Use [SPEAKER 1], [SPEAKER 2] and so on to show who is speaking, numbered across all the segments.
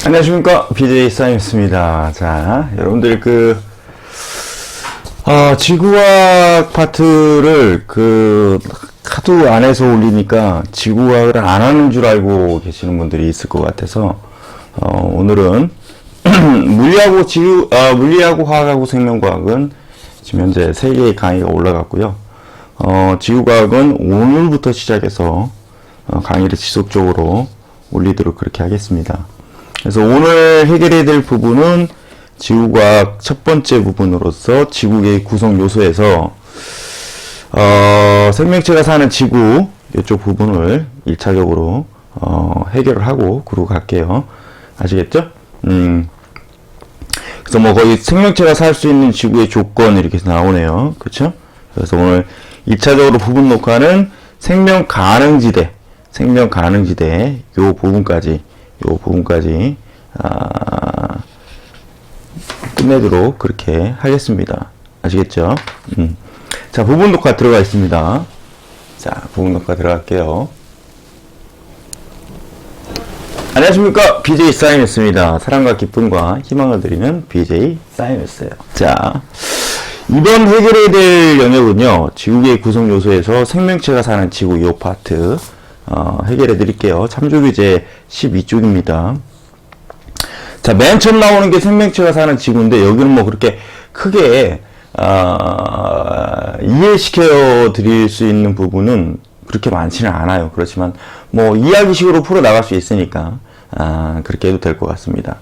[SPEAKER 1] 안녕하십니까, BJ 사임입니다. 자, 여러분들 지구과학 파트를 하도 안 해서 올리니까 지구과학을 안 하는 줄 알고 계시는 분들이 있을 것 같아서 오늘은 물리하고 화학하고 생명과학은 지금 현재 3개의 강의가 올라갔고요. 지구과학은 오늘부터 시작해서 강의를 지속적으로 올리도록 그렇게 하겠습니다. 그래서 오늘 해결해야 될 부분은 지구과학 첫 번째 부분으로서 지구계의 구성 요소에서 생명체가 사는 지구 이쪽 부분을 1차적으로 해결을 하고 그러고 갈게요. 아시겠죠? 그래서 뭐 거의 생명체가 살 수 있는 지구의 조건 이렇게 해서 나오네요. 그렇죠? 그래서 오늘 1차적으로 부분 녹화는 생명 가능지대 요 부분까지 끝내도록 그렇게 하겠습니다. 아시겠죠? 자, 부분 녹화 들어가 있습니다. 자, 부분 녹화 들어갈게요. 안녕하십니까, BJ 사이언스입니다. 사랑과 기쁨과 희망을 드리는 BJ 사이언스예요. 자, 이번 해결해야 될 영역은요, 지구계의 구성 요소에서 생명체가 사는 지구 요 파트 해결해 드릴게요. 참조규제 12쪽입니다. 자, 맨 처음 나오는 게 생명체가 사는 지구인데, 여기는 뭐 그렇게 크게 이해시켜 드릴 수 있는 부분은 그렇게 많지는 않아요. 그렇지만 뭐 이야기식으로 풀어 나갈 수 있으니까 그렇게 해도 될 것 같습니다.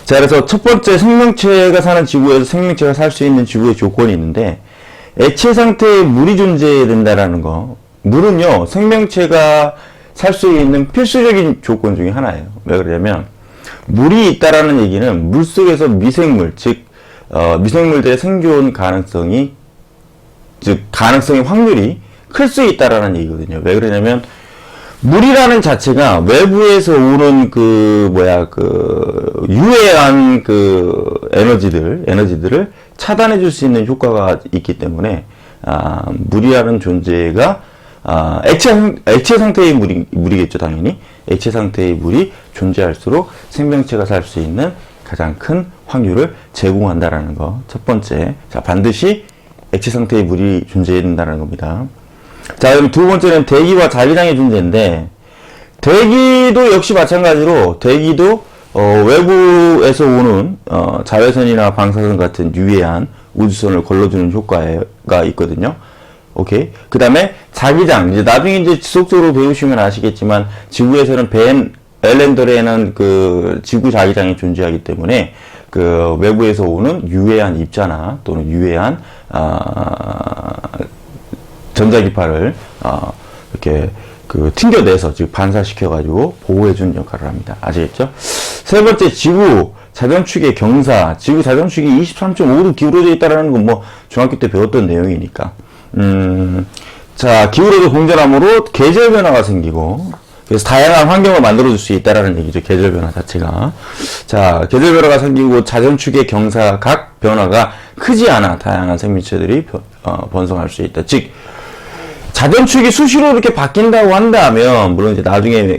[SPEAKER 1] 자, 그래서 첫 번째, 생명체가 사는 지구에서 생명체가 살 수 있는 지구의 조건이 있는데, 액체 상태에 물이 존재해야 된다라는 거. 물은요, 생명체가 살 수 있는 필수적인 조건 중에 하나예요. 왜 그러냐면, 물이 있다라는 얘기는 물 속에서 미생물, 즉 미생물들의 생존 가능성의 확률이 클 수 있다라는 얘기거든요. 왜 그러냐면, 물이라는 자체가 외부에서 오는 유해한 에너지들을 차단해 줄 수 있는 효과가 있기 때문에, 물이라는 존재가, 액체 상태의 물이겠죠, 당연히. 액체 상태의 물이 존재할수록 생명체가 살 수 있는 가장 큰 확률을 제공한다라는 거. 첫 번째. 자, 반드시 액체 상태의 물이 존재해야 된다는 겁니다. 자, 그럼 두 번째는 대기와 자기장의 존재인데, 대기도 역시 마찬가지로, 대기도, 외부에서 오는, 자외선이나 방사선 같은 유해한 우주선을 걸러주는 효과가 있거든요. 오케이. 그 다음에 자기장. 나중에 이제 지속적으로 배우시면 아시겠지만, 지구에서는 벤 엘렌더라는 지구 자기장이 존재하기 때문에, 외부에서 오는 유해한 입자나 또는 유해한, 전자기파를, 이렇게, 튕겨내서, 즉, 반사시켜가지고 보호해주는 역할을 합니다. 아시겠죠? 세 번째, 지구 자전축의 경사. 지구 자전축이 23.5도 기울어져 있다는 건 뭐, 중학교 때 배웠던 내용이니까. 자, 기울어져 공전함으로 계절 변화가 생기고, 그래서 다양한 환경을 만들어줄 수 있다라는 얘기죠. 계절 변화 자체가. 자, 계절 변화가 생기고 자전축의 경사 각 변화가 크지 않아 다양한 생명체들이 번성할 수 있다. 즉, 자전축이 수시로 이렇게 바뀐다고 한다면, 물론 이제 나중에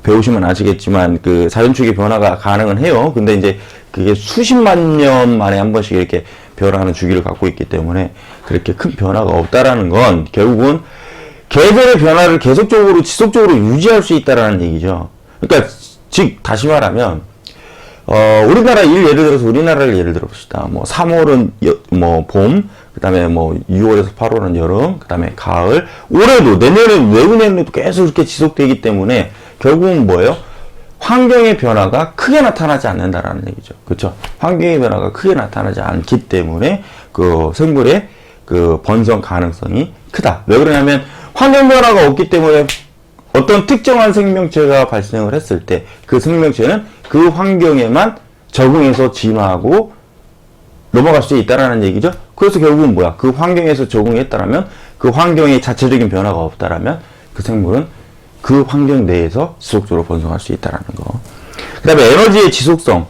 [SPEAKER 1] 배우시면 아시겠지만, 자전축의 변화가 가능은 해요. 근데 이제 그게 수십만 년 만에 한 번씩 이렇게 변화하는 주기를 갖고 있기 때문에 그렇게 큰 변화가 없다라는 건 결국은 계절의 변화를 계속적으로, 지속적으로 유지할 수 있다라는 얘기죠. 그러니까, 즉, 다시 말하면, 우리나라를 예를 들어 봅시다. 3월은 봄, 그 다음에 6월에서 8월은 여름, 그 다음에 가을, 올해도, 내후년에도 계속 이렇게 지속되기 때문에 결국은 뭐예요? 환경의 변화가 크게 나타나지 않는다라는 얘기죠. 그렇죠? 환경의 변화가 크게 나타나지 않기 때문에 생물의 번성 가능성이 크다. 왜 그러냐면 환경 변화가 없기 때문에 어떤 특정한 생명체가 발생을 했을 때 그 생명체는 그 환경에만 적응해서 진화하고 넘어갈 수 있다라는 얘기죠. 그래서 결국은 뭐야? 그 환경에서 적응했다라면, 그 환경에 자체적인 변화가 없다라면 그 생물은 그 환경 내에서 지속적으로 번성할 수 있다라는 거. 그 다음에 에너지의 지속성.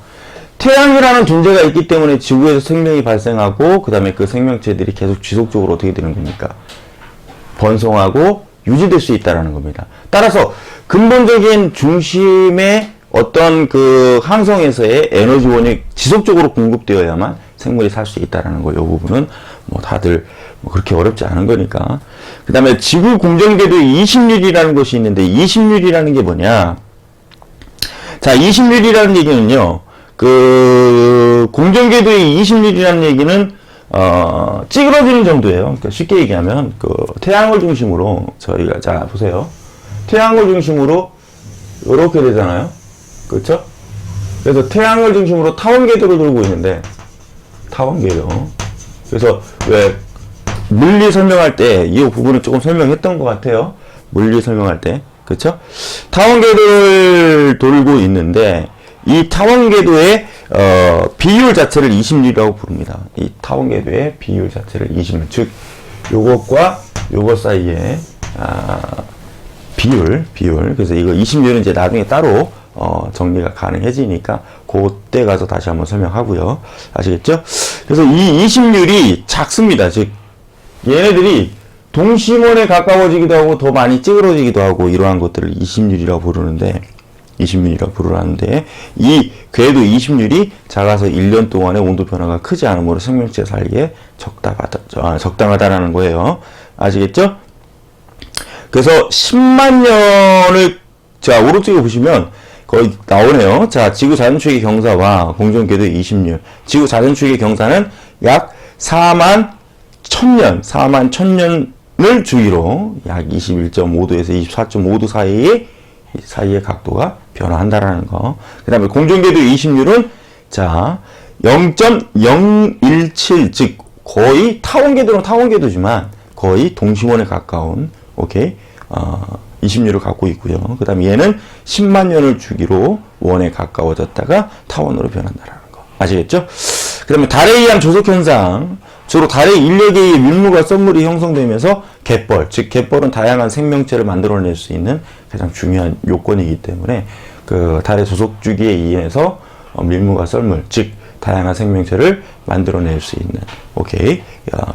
[SPEAKER 1] 태양이라는 존재가 있기 때문에 지구에서 생명이 발생하고, 그 다음에 그 생명체들이 계속 지속적으로 어떻게 되는 겁니까? 번성하고 유지될 수 있다는 겁니다. 따라서 근본적인 중심의 어떤 그 항성에서의 에너지원이 지속적으로 공급되어야만 생물이 살 수 있다라는 거. 이 부분은 뭐 다들 뭐 그렇게 어렵지 않은 거니까. 그 다음에 지구 공정궤도의 이심률이라는 것이 있는데, 이심률이라는 게 뭐냐? 자, 이심률이라는 얘기는요, 그 공정궤도의 이심률이라는 얘기는 찌그러지는 정도예요. 그러니까 쉽게 얘기하면 그 태양을 중심으로 저희가, 자 보세요, 태양을 중심으로 이렇게 되잖아요. 그렇죠? 그래서 태양을 중심으로 타원궤도를 돌고 있는데, 타원궤도. 그래서 왜 물리 설명할 때 이 부분을 조금 설명했던 것 같아요. 물리 설명할 때. 그렇죠? 타원궤도를 돌고 있는데, 이 타원궤도의 비율 자체를 이심률이라고 부릅니다. 이 타원궤도의 비율 자체를 이심률, 즉 요것과 요것 사이에 비율. 그래서 이거 이심률은 이제 나중에 따로 정리가 가능해지니까 그때 가서 다시 한번 설명하고요. 아시겠죠? 그래서 이 이심률이 작습니다. 즉 얘네들이 동심원에 가까워지기도 하고 더 많이 찌그러지기도 하고, 이러한 것들을 이심률이라고 부르는데, 이 궤도 이심률이 작아서 1년 동안의 온도 변화가 크지 않으므로 생명체 살기에 적당하다라는 거예요. 아시겠죠? 그래서 10만 년을, 자, 오른쪽에 보시면 거의 나오네요. 자, 지구 자전축의 경사와 공정궤도의 이심률. 지구 자전축의 경사는 약 4만 1000년을 주기로 약 21.5도에서 24.5도 사이의 각도가 변화한다라는 거. 그 다음에 공정궤도의 이심률은, 자, 0.017, 즉, 거의 타원궤도는 타원궤도지만 거의 동심원에 가까운, 오케이, 이심률을 갖고 있고요. 그 다음에 얘는 10만 년을 주기로 원에 가까워졌다가 타원으로 변한다라는 거. 아시겠죠? 그 다음에 달에 의한 조석현상. 주로 달의 인력에 의해 밀물과 썰물이 형성되면서 갯벌, 즉 갯벌은 다양한 생명체를 만들어낼 수 있는 가장 중요한 요건이기 때문에 그 달의 조석주기에 의해서 밀물과 썰물, 즉 다양한 생명체를 만들어낼 수 있는, 오케이,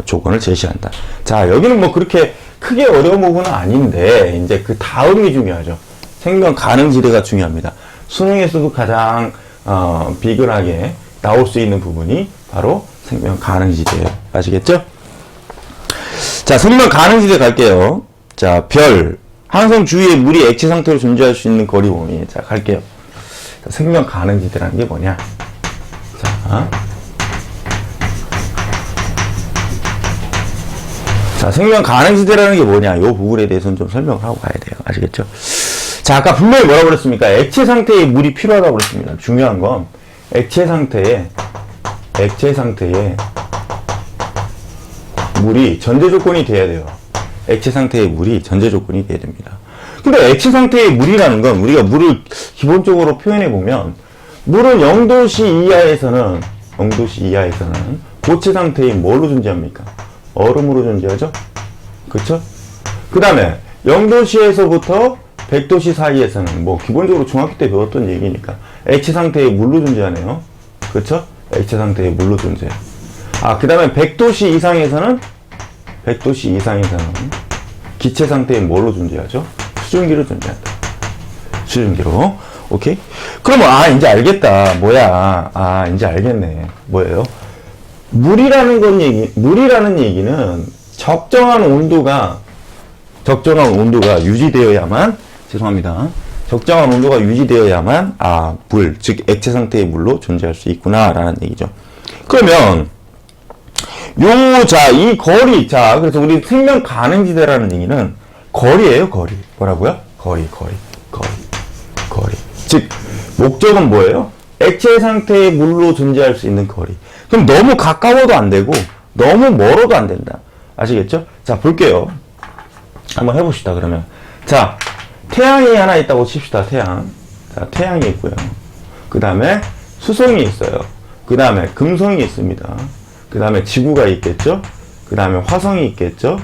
[SPEAKER 1] 조건을 제시한다. 자, 여기는 뭐 그렇게 크게 어려운 부분은 아닌데, 이제 그 다음이 중요하죠. 생명 가능지대가 중요합니다. 수능에서도 가장 비근하게 나올 수 있는 부분이 바로 생명 가능지대예요. 아시겠죠? 자, 생명 가능지대 갈게요. 자, 별, 항성 주위에 물이 액체 상태로 존재할 수 있는 거리 범위. 자, 갈게요. 자, 생명 가능지대라는 게 뭐냐? 자, 생명 가능지대라는 게 뭐냐? 이 부분에 대해서는 좀 설명을 하고 가야 돼요. 아시겠죠? 자, 아까 분명히 뭐라고 그랬습니까? 액체 상태에 물이 필요하다고 그랬습니다. 중요한 건 액체 상태에 물이 전제 조건이 돼야 돼요. 액체 상태의 물이 전제 조건이 돼야 됩니다. 근데 액체 상태의 물이라는 건, 우리가 물을 기본적으로 표현해 보면, 물은 0도씨 이하에서는 고체 상태의 뭘로 존재합니까? 얼음으로 존재하죠? 그쵸? 그 다음에 0도씨에서부터 100도씨 사이에서는 뭐 기본적으로 중학교 때 배웠던 얘기니까 액체 상태의 물로 존재하네요. 그쵸? 액체 상태의 물로 존재. 그 다음에 100도씨 이상에서는 기체 상태의 뭘로 존재하죠? 수증기로 존재한다. 수증기로. 오케이? 그럼, 이제 알겠다. 뭐야. 이제 알겠네. 뭐예요? 물이라는 얘기는 적정한 온도가 유지되어야만, 적정한 온도가 유지되어야만, 물, 즉, 액체 상태의 물로 존재할 수 있구나, 라는 얘기죠. 그러면, 이 거리, 그래서 우리 생명 가능지대라는 얘기는 거리예요, 거리. 뭐라고요? 거리. 즉, 목적은 뭐예요? 액체 상태의 물로 존재할 수 있는 거리. 그럼 너무 가까워도 안 되고, 너무 멀어도 안 된다. 아시겠죠? 자, 볼게요. 한번 해봅시다, 그러면. 자, 태양이 하나 있다고 칩시다, 태양. 자, 태양이 있고요. 그 다음에 수성이 있어요. 그 다음에 금성이 있습니다. 그 다음에 지구가 있겠죠? 그 다음에 화성이 있겠죠?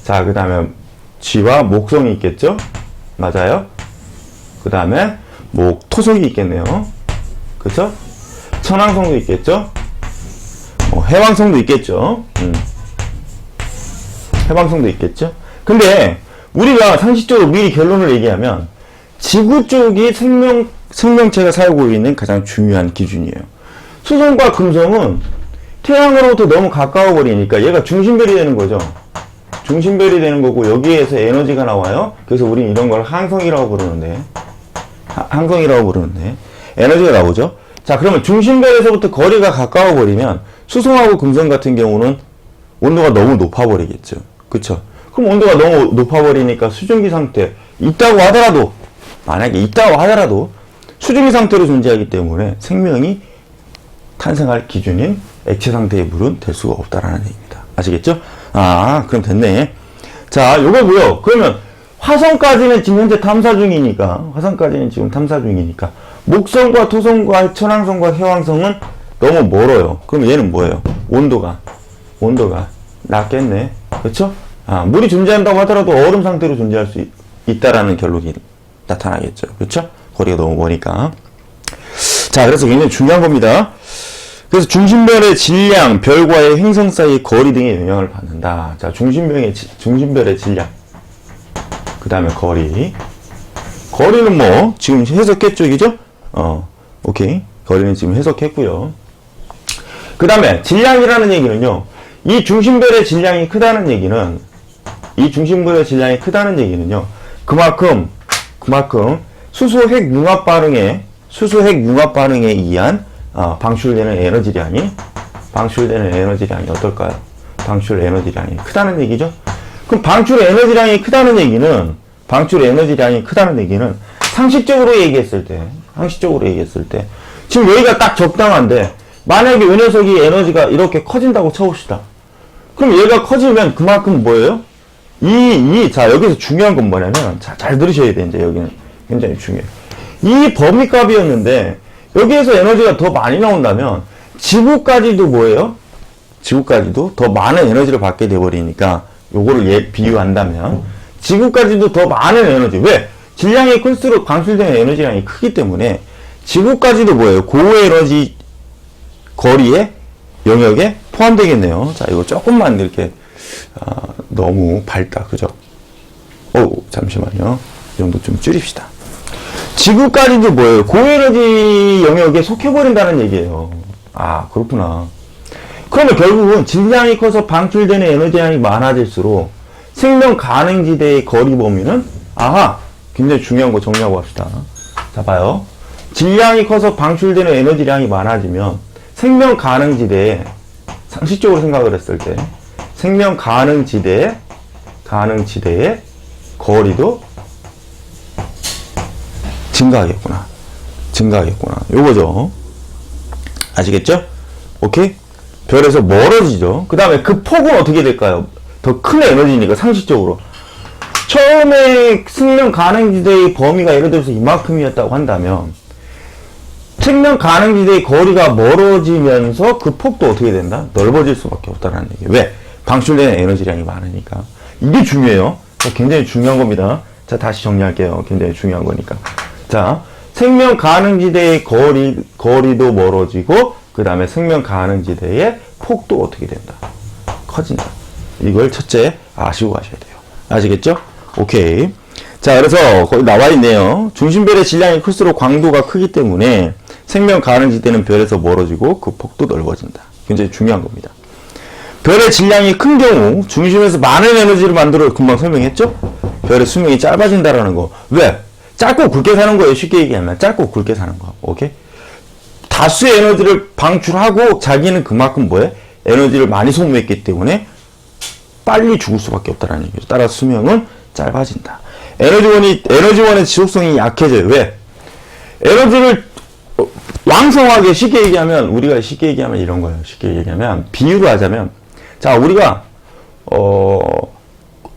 [SPEAKER 1] 자, 그 다음에 쥐와 목성이 있겠죠? 맞아요? 그 다음에 토속이 있겠네요. 그쵸? 천왕성도 있겠죠? 해왕성도 있겠죠? 해왕성도 있겠죠? 근데 우리가 상식적으로 미리 결론을 얘기하면 지구 쪽이 생명체가 살고 있는 가장 중요한 기준이에요. 수성과 금성은 태양으로부터 너무 가까워 버리니까 얘가 중심별이 되는 거죠. 중심별이 되는 거고 여기에서 에너지가 나와요. 그래서 우리는 이런 걸 항성이라고 부르는데 에너지가 나오죠. 자, 그러면 중심별에서부터 거리가 가까워 버리면 수성하고 금성 같은 경우는 온도가 너무 높아 버리겠죠. 그쵸? 그럼 온도가 너무 높아 버리니까 수증기 상태 있다고 하더라도, 만약에 있다고 하더라도 수증기 상태로 존재하기 때문에 생명이 탄생할 기준인 액체 상태의 물은 될 수가 없다라는 얘기입니다. 아시겠죠? 아, 그럼 됐네. 자, 요거고요. 그러면 화성까지는 지금 현재 탐사 중이니까, 목성과 토성과 천왕성과 해왕성은 너무 멀어요. 그럼 얘는 뭐예요? 온도가 낮겠네. 그렇죠? 아, 물이 존재한다고 하더라도 얼음 상태로 존재할 수 있다라는 결론이 나타나겠죠. 그렇죠? 거리가 너무 머니까. 자, 그래서 굉장히 중요한 겁니다. 그래서 중심별의 질량, 별과의 행성 사이의 거리 등에 영향을 받는다. 자, 중심별의 질량. 그 다음에 거리는 뭐, 지금 해석했죠, 그죠? 오케이. 거리는 지금 해석했고요. 그 다음에 질량이라는 얘기는요, 이 중심별의 질량이 크다는 얘기는요, 그만큼 수소 핵 융합 반응에 의한 방출되는 에너지량이 어떨까요? 방출 에너지량이 크다는 얘기죠. 그럼 방출 에너지량이 크다는 얘기는 상식적으로 얘기했을 때 지금 여기가 딱 적당한데, 만약에 이 녀석이 에너지가 이렇게 커진다고 쳐봅시다. 그럼 얘가 커지면 그만큼 뭐예요? 자, 여기서 중요한 건 뭐냐면, 자, 잘 들으셔야 돼, 이제 여기는. 굉장히 중요해요. 이 범위값이었는데, 여기에서 에너지가 더 많이 나온다면, 지구까지도 뭐예요? 지구까지도 더 많은 에너지를 받게 돼버리니까, 요거를 비유한다면, 지구까지도 더 많은 에너지. 왜? 질량이 클수록 방출되는 에너지량이 크기 때문에, 지구까지도 뭐예요? 고에너지 거리의 영역에 포함되겠네요. 자, 이거 조금만 이렇게, 너무 밝다. 그죠? 잠시만요. 이 정도 좀 줄입시다. 지구까지도 뭐예요? 고에너지 영역에 속해버린다는 얘기예요. 아, 그렇구나. 그러면 결국은 질량이 커서 방출되는 에너지량이 많아질수록 생명 가능지대의 거리 범위는, 굉장히 중요한 거 정리하고 갑시다. 자, 봐요. 질량이 커서 방출되는 에너지량이 많아지면 생명 가능지대에, 상식적으로 생각을 했을 때 생명 가능지대의 거리도 증가하겠구나. 요거죠. 아시겠죠? 오케이? 별에서 멀어지죠. 그 다음에 그 폭은 어떻게 될까요? 더 큰 에너지니까, 상식적으로. 처음에 생명 가능지대의 범위가 예를 들어서 이만큼이었다고 한다면, 생명 가능지대의 거리가 멀어지면서 그 폭도 어떻게 된다? 넓어질 수밖에 없다는 얘기예요. 왜? 방출되는 에너지량이 많으니까. 이게 중요해요. 굉장히 중요한 겁니다. 자, 다시 정리할게요. 굉장히 중요한 거니까. 자, 생명 가능지대의 거리도 멀어지고, 그 다음에 생명 가능지대의 폭도 어떻게 된다? 커진다. 이걸 첫째 아시고 가셔야 돼요. 아시겠죠? 오케이. 자, 그래서 거기 나와 있네요. 중심별의 질량이 클수록 광도가 크기 때문에 생명 가능지대는 별에서 멀어지고 그 폭도 넓어진다. 굉장히 중요한 겁니다. 별의 질량이 큰 경우 중심에서 많은 에너지를 만들어, 금방 설명했죠? 별의 수명이 짧아진다라는 거. 왜? 짧고 굵게 사는 거예요. 쉽게 얘기하면 짧고 굵게 사는 거. 오케이? 다수의 에너지를 방출하고 자기는 그만큼 뭐예요? 에너지를 많이 소모했기 때문에 빨리 죽을 수밖에 없다는 얘기죠. 따라서 수명은 짧아진다. 에너지원의 지속성이 약해져요. 왜? 에너지를 왕성하게, 우리가 쉽게 얘기하면 이런 거예요. 쉽게 얘기하면, 비유를 하자면, 자, 우리가,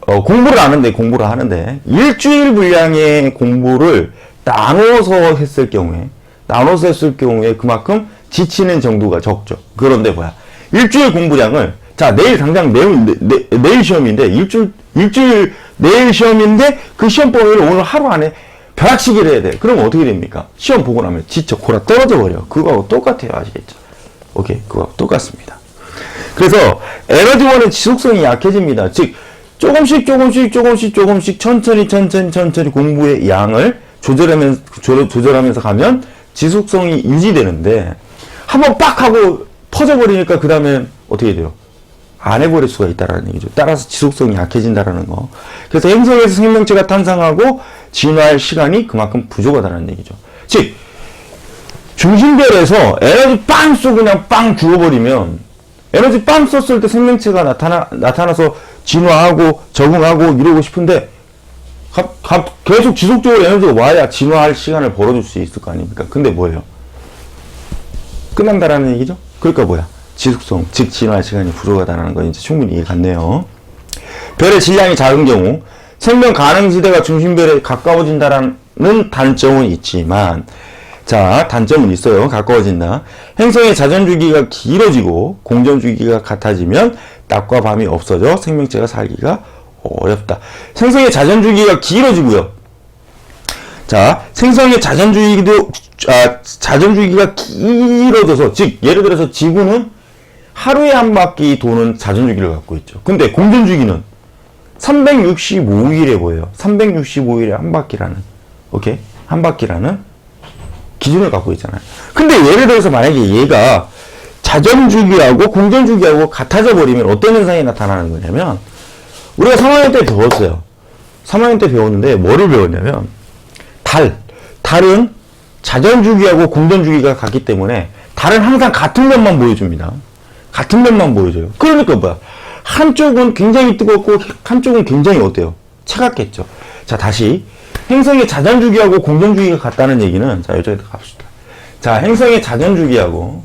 [SPEAKER 1] 공부를 하는데, 일주일 분량의 공부를 나눠서 했을 경우에 그만큼 지치는 정도가 적죠. 그런데 뭐야? 일주일 공부량을, 자, 내일 시험인데, 내일 시험인데, 그 시험 범위를 오늘 하루 안에 벼락치기를 해야 돼. 그럼 어떻게 됩니까? 시험 보고 나면 지쳐, 골아 떨어져 버려. 그거하고 똑같아요. 아시겠죠? 오케이. 그거하고 똑같습니다. 그래서 에너지원의 지속성이 약해집니다. 즉, 조금씩 천천히 공부의 양을 조절하면서 가면 지속성이 유지되는데 한번 빡 하고 터져버리니까 그 다음에 어떻게 돼요? 안 해버릴 수가 있다라는 얘기죠. 따라서 지속성이 약해진다라는 거. 그래서 행성에서 생명체가 탄생하고 진화할 시간이 그만큼 부족하다는 얘기죠. 즉 중심별에서 에너지 빵 쏘고 그냥 빵 죽어버리면 에너지 빵 썼을 때 생명체가 나타나서 진화하고 적응하고 이러고 싶은데 계속 지속적으로 에너지가 와야 진화할 시간을 벌어줄 수 있을 거 아닙니까? 근데 뭐예요? 끝난다라는 얘기죠? 그러니까 뭐야? 지속성, 즉 진화할 시간이 부족하다는 건 이제 충분히 이해 갔네요. 별의 질량이 작은 경우 생명 가능지대가 중심별에 가까워진다는 단점은 있지만, 자, 단점은 있어요. 가까워진다. 행성의 자전주기가 길어지고 공전주기가 같아지면 낮과 밤이 없어져 생명체가 살기가 어렵다. 생성의 자전주기가 길어지고요. 자, 생성의 자전주기가 길어져서, 즉 예를 들어서 지구는 하루에 한 바퀴 도는 자전주기를 갖고 있죠. 근데 공전주기는 365일에 뭐예요? 365일에 한 바퀴라는, 오케이? 한 바퀴라는 기준을 갖고 있잖아요. 근데 예를 들어서 만약에 얘가 자전주기하고 공전주기하고 같아져 버리면 어떤 현상이 나타나는 거냐면, 우리가 3학년 때 배웠어요. 3학년 때 배웠는데 뭐를 배웠냐면, 달은 자전주기하고 공전주기가 같기 때문에 달은 항상 같은 면만 보여줍니다. 같은 면만 보여줘요. 그러니까 뭐야? 한쪽은 굉장히 뜨겁고 한쪽은 굉장히 어때요? 차갑겠죠. 자, 다시 행성의 자전주기하고 공전주기가 같다는 얘기는, 자, 여기다 갑시다. 자, 행성의 자전주기하고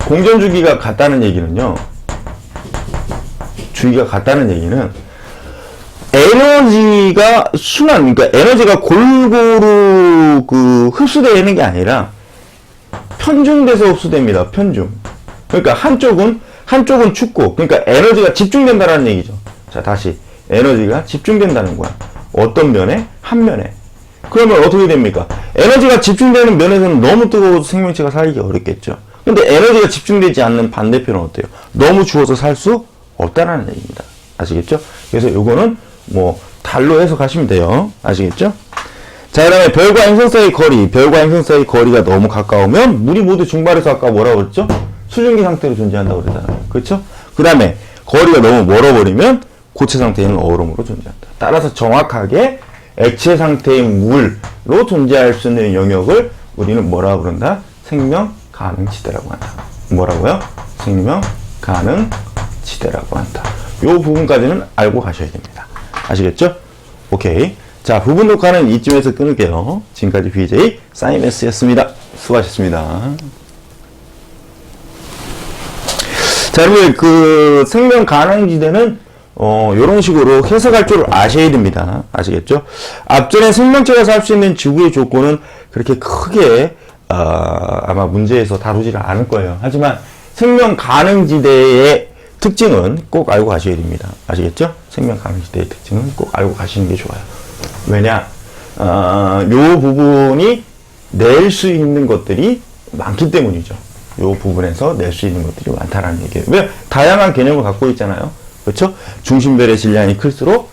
[SPEAKER 1] 공전주기가 같다는 얘기는요, 주기가 같다는 얘기는 에너지가 그러니까 에너지가 골고루 흡수되는 게 아니라 편중돼서 흡수됩니다. 편중. 그러니까 한쪽은 춥고, 그러니까 에너지가 집중된다는 얘기죠. 자, 다시 에너지가 집중된다는 거야. 어떤 면에? 한 면에. 그러면 어떻게 됩니까? 에너지가 집중되는 면에서는 너무 뜨거워서 생명체가 살기 어렵겠죠. 근데 에너지가 집중되지 않는 반대편은 어때요? 너무 추워서 살 수 없다라는 얘기입니다. 아시겠죠? 그래서 요거는 뭐 달로 해석하시면 돼요. 아시겠죠? 자, 그 다음에 별과 행성 사이의 거리. 별과 행성 사이의 거리가 너무 가까우면 물이 모두 증발해서 아까 뭐라고 그랬죠? 수증기 상태로 존재한다고 그러잖아요. 그렇죠? 그 다음에 거리가 너무 멀어버리면 고체 상태에는 얼음으로 존재한다. 따라서 정확하게 액체 상태의 물로 존재할 수 있는 영역을 우리는 뭐라고 그런다? 생명 가능지대라고 한다. 뭐라고요? 생명 가능지대라고 한다. 요 부분까지는 알고 가셔야 됩니다. 아시겠죠? 오케이. 자, 부분 녹화는 이쯤에서 끊을게요. 지금까지 BJ 사이메스였습니다. 수고하셨습니다. 자, 여러분, 생명 가능지대는 요런 식으로 해석할 줄 아셔야 됩니다. 아시겠죠? 앞전에 생명체가 살 수 있는 지구의 조건은 그렇게 크게, 아마 문제에서 다루지를 않을 거예요. 하지만 생명 가능지대의 특징은 꼭 알고 가셔야 됩니다. 아시겠죠? 생명 가능지대의 특징은 꼭 알고 가시는 게 좋아요. 왜냐? 요 부분이 낼 수 있는 것들이 많기 때문이죠. 요 부분에서 낼 수 있는 것들이 많다라는 얘기예요. 왜? 다양한 개념을 갖고 있잖아요. 그렇죠? 중심별의 질량이 클수록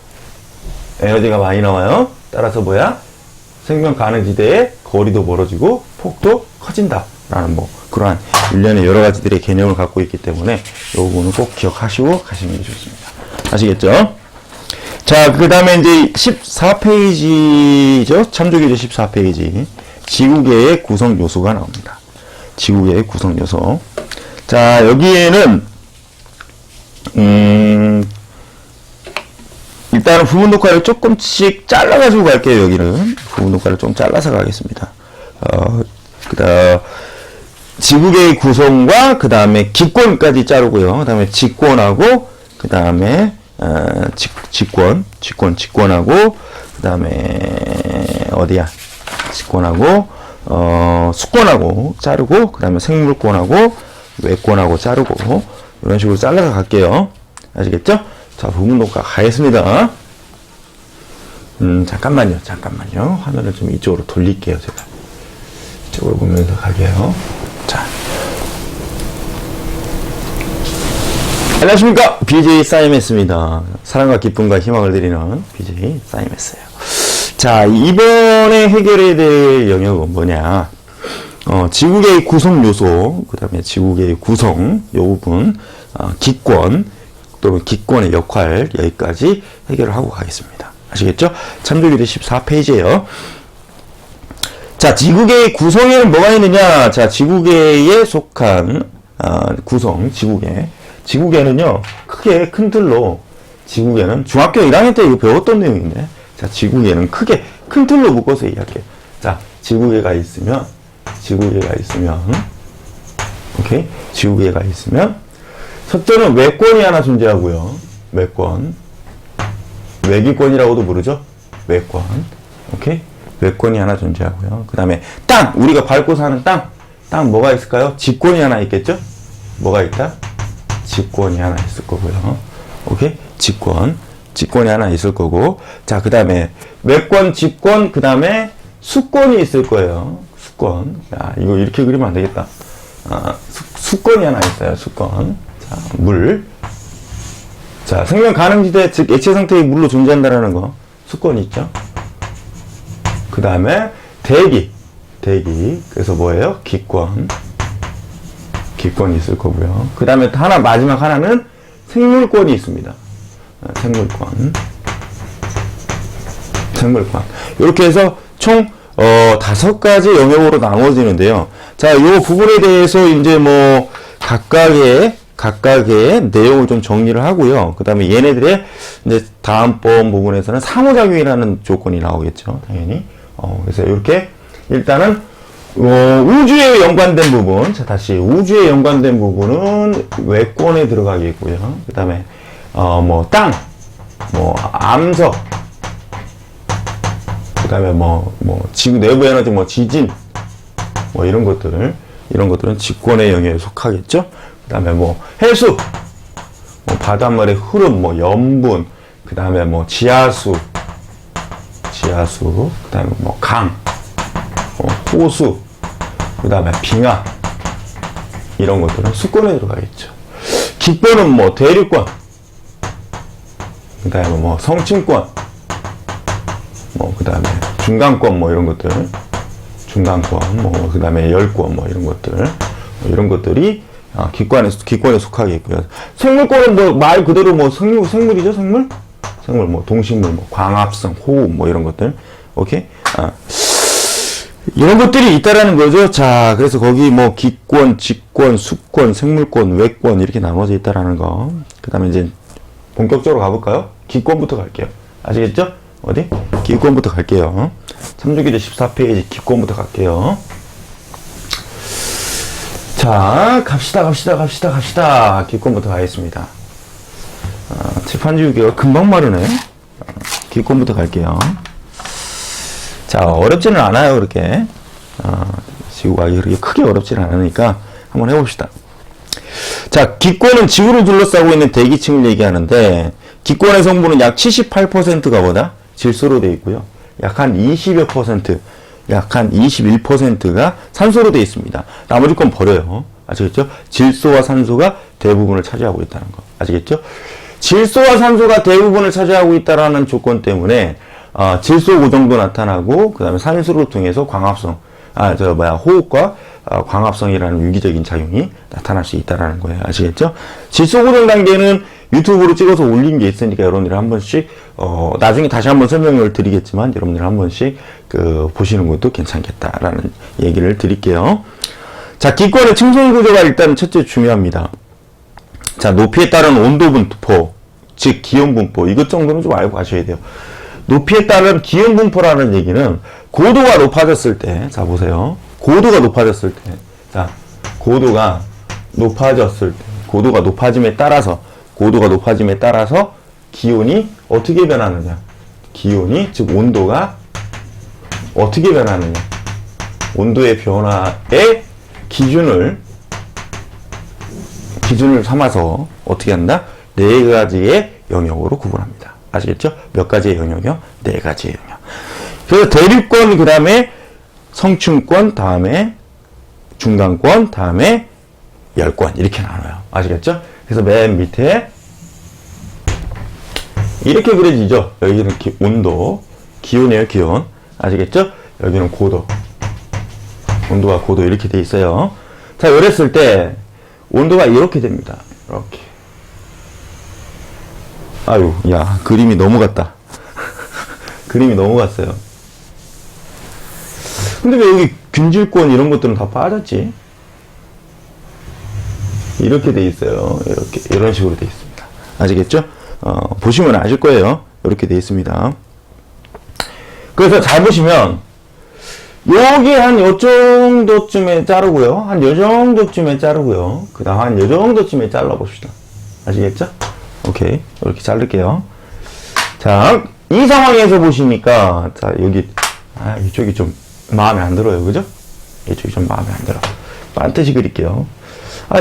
[SPEAKER 1] 에너지가 많이 나와요. 따라서 뭐야? 생명 가능지대의 거리도 멀어지고 폭도 커진다라는 뭐 그러한 일련의 여러 가지들의 개념을 갖고 있기 때문에 요 부분은 꼭 기억하시고 가시는 게 좋습니다. 아시겠죠? 자, 그 다음에 이제 14페이지죠? 참조교재 14페이지. 지구계의 구성 요소가 나옵니다. 지구계의 구성 요소. 자, 여기에는 일단은 부분 녹화를 조금씩 잘라가지고 갈게요. 여기는 부분 녹화를 좀 잘라서 가겠습니다. 지구계의 구성과 그 다음에 기권까지 자르고요. 그 다음에 직권하고 그 다음에 직권하고 그 다음에 어디야? 직권하고 수권하고 자르고 그 다음에 생물권하고 외권하고 자르고 이런 식으로 잘라서 갈게요. 아시겠죠? 자, 부분 녹화 가겠습니다. 잠깐만요. 화면을 좀 이쪽으로 돌릴게요. 제가 이쪽으로 보면서 갈게요. 자, 안녕하십니까? BJ 사이메스입니다. 사랑과 기쁨과 희망을 드리는 BJ 사이메스예요. 자, 이번에 해결해야 될 영역은 뭐냐. 지구계의 구성 요소, 그 다음에 지구계의 구성, 요 부분, 기권, 또는 기권의 역할, 여기까지 해결을 하고 가겠습니다. 아시겠죠? 참조교재 14페이지에요. 자, 지구계의 구성에는 뭐가 있느냐? 자, 지구계에 속한, 구성, 지구계. 지구계는요, 크게 큰 틀로, 지구계는 중학교 1학년 때 이거 배웠던 내용인데, 자, 지구계는 크게 큰 틀로 묶어서 이야기해요. 자, 지구계가 있으면, 오케이? 지구계가 있으면, 첫째는 외권이 하나 존재하고요. 외권. 외기권이라고도 부르죠? 외권. 오케이? 외권이 하나 존재하고요. 그 다음에 땅! 우리가 밟고 사는 땅! 땅 뭐가 있을까요? 직권이 하나 있겠죠? 뭐가 있다? 직권이 하나 있을 거고요. 오케이? 직권. 직권이 하나 있을 거고. 자, 그 다음에 외권, 직권, 그 다음에 수권이 있을 거예요. 수권. 야, 이거 이렇게 그리면 안 되겠다. 수권이 하나 있어요. 수권. 자, 물. 자, 생명 가능지대, 즉 액체 상태의 물로 존재한다라는 거. 수권이 있죠. 그 다음에 대기. 그래서 뭐예요? 기권이 있을 거고요. 그 다음에 마지막 하나는 생물권이 있습니다. 생물권. 이렇게 해서 총 5가지 영역으로 나눠지는데요. 자, 이 부분에 대해서 이제 뭐 각각의 내용을 좀 정리를 하고요. 그 다음에 얘네들의 이제 다음번 부분에서는 상호작용이라는 조건이 나오겠죠. 당연히. 그래서 이렇게 일단은 우주에 연관된 부분, 자, 다시 우주에 연관된 부분은 외권에 들어가겠고요. 그 다음에 뭐 땅, 뭐 암석, 그 다음에 뭐 지구 내부 에너지, 뭐 지진, 뭐 이런 것들은 직권의 영역에 속하겠죠. 그 다음에 뭐 해수, 뭐 바닷물의 흐름, 뭐 염분, 그 다음에 뭐 지하수, 그 다음에 뭐 강, 호수, 그 다음에 빙하, 이런 것들은 수권에 들어가겠죠. 기권은 뭐 대륙권, 그 다음에 뭐 성층권, 뭐 그 다음에 중간권, 뭐 이런 것들, 뭐 그 다음에 열권, 뭐 이런 것들이 기권에 속하겠고요. 생물권은 뭐 말 그대로 뭐 생물이죠, 생물, 뭐 동식물, 뭐 광합성, 호흡, 뭐 이런 것들, 오케이. 이런 것들이 있다라는 거죠. 자, 그래서 거기 뭐 기권, 직권, 수권, 생물권, 외권 이렇게 나눠져 있다라는 거. 그 다음에 이제 본격적으로 가볼까요? 기권부터 갈게요. 아시겠죠? 어디? 기권부터 갈게요. 참조교재 14페이지 기권부터 갈게요. 자, 갑시다. 기권부터 가겠습니다. 칠판 지우기가 금방 마르네. 기권부터 갈게요. 자, 어렵지는 않아요, 그렇게. 지구가 그렇게 크게 어렵지는 않으니까 한번 해봅시다. 자, 기권은 지구를 둘러싸고 있는 대기층을 얘기하는데, 기권의 성분은 약 78%가 뭐다? 질소로 되어 있고요. 약 한 20여 %, 약 한 21%가 산소로 되어 있습니다. 나머지 건 버려요. 아시겠죠? 질소와 산소가 대부분을 차지하고 있다는 거. 아시겠죠? 질소와 산소가 대부분을 차지하고 있다는 조건 때문에 질소 고정도 나타나고, 그 다음에 산소를 통해서 호흡과 광합성이라는 유기적인 작용이 나타날 수 있다는 거예요. 아시겠죠? 질소 고정 단계는 유튜브로 찍어서 올린 게 있으니까 여러분들이 한 번씩, 나중에 다시 한번 설명을 드리겠지만, 여러분들이 한 번씩, 보시는 것도 괜찮겠다라는 얘기를 드릴게요. 자, 기권의 층성 구조가 일단 첫째 중요합니다. 자, 높이에 따른 온도 분포, 즉, 기온 분포, 이것 정도는 좀 알고 가셔야 돼요. 높이에 따른 기온 분포라는 얘기는 고도가 높아졌을 때, 자, 보세요. 고도가 높아졌을 때, 자, 고도가 높아짐에 따라서 기온이 어떻게 변하느냐. 기온이, 즉, 온도가 어떻게 변하느냐. 온도의 변화의 기준을 삼아서 어떻게 한다? 4가지의 영역으로 구분합니다. 아시겠죠? 몇 가지의 영역이요? 4가지의 영역. 그래서 대륙권, 그 다음에 성층권, 다음에 중간권, 다음에 열권. 이렇게 나눠요. 아시겠죠? 그래서 맨 밑에 이렇게 그려지죠? 여기는 온도, 기온이에요, 기온. 아시겠죠? 여기는 고도. 온도가 고도 이렇게 돼 있어요. 자, 이랬을 때 온도가 이렇게 됩니다. 이렇게. 아유, 야, 그림이 넘어갔다. 그림이 넘어갔어요. 근데 왜 여기 균질권 이런 것들은 다 빠졌지? 이렇게 돼 있어요. 이렇게, 이런 식으로 돼 있습니다. 아시겠죠? 보시면 아실 거예요. 이렇게 돼 있습니다. 그래서 잘 보시면, 여기 한 요 정도쯤에 자르고요. 한 요 정도쯤에 자르고요. 그 다음 한 요 정도쯤에 잘라봅시다. 아시겠죠? 오케이. 이렇게 자를게요. 자, 이 상황에서 보시니까, 자, 여기, 이쪽이 좀 마음에 안 들어요. 그죠? 이쪽이 좀 마음에 안 들어. 반드시 그릴게요.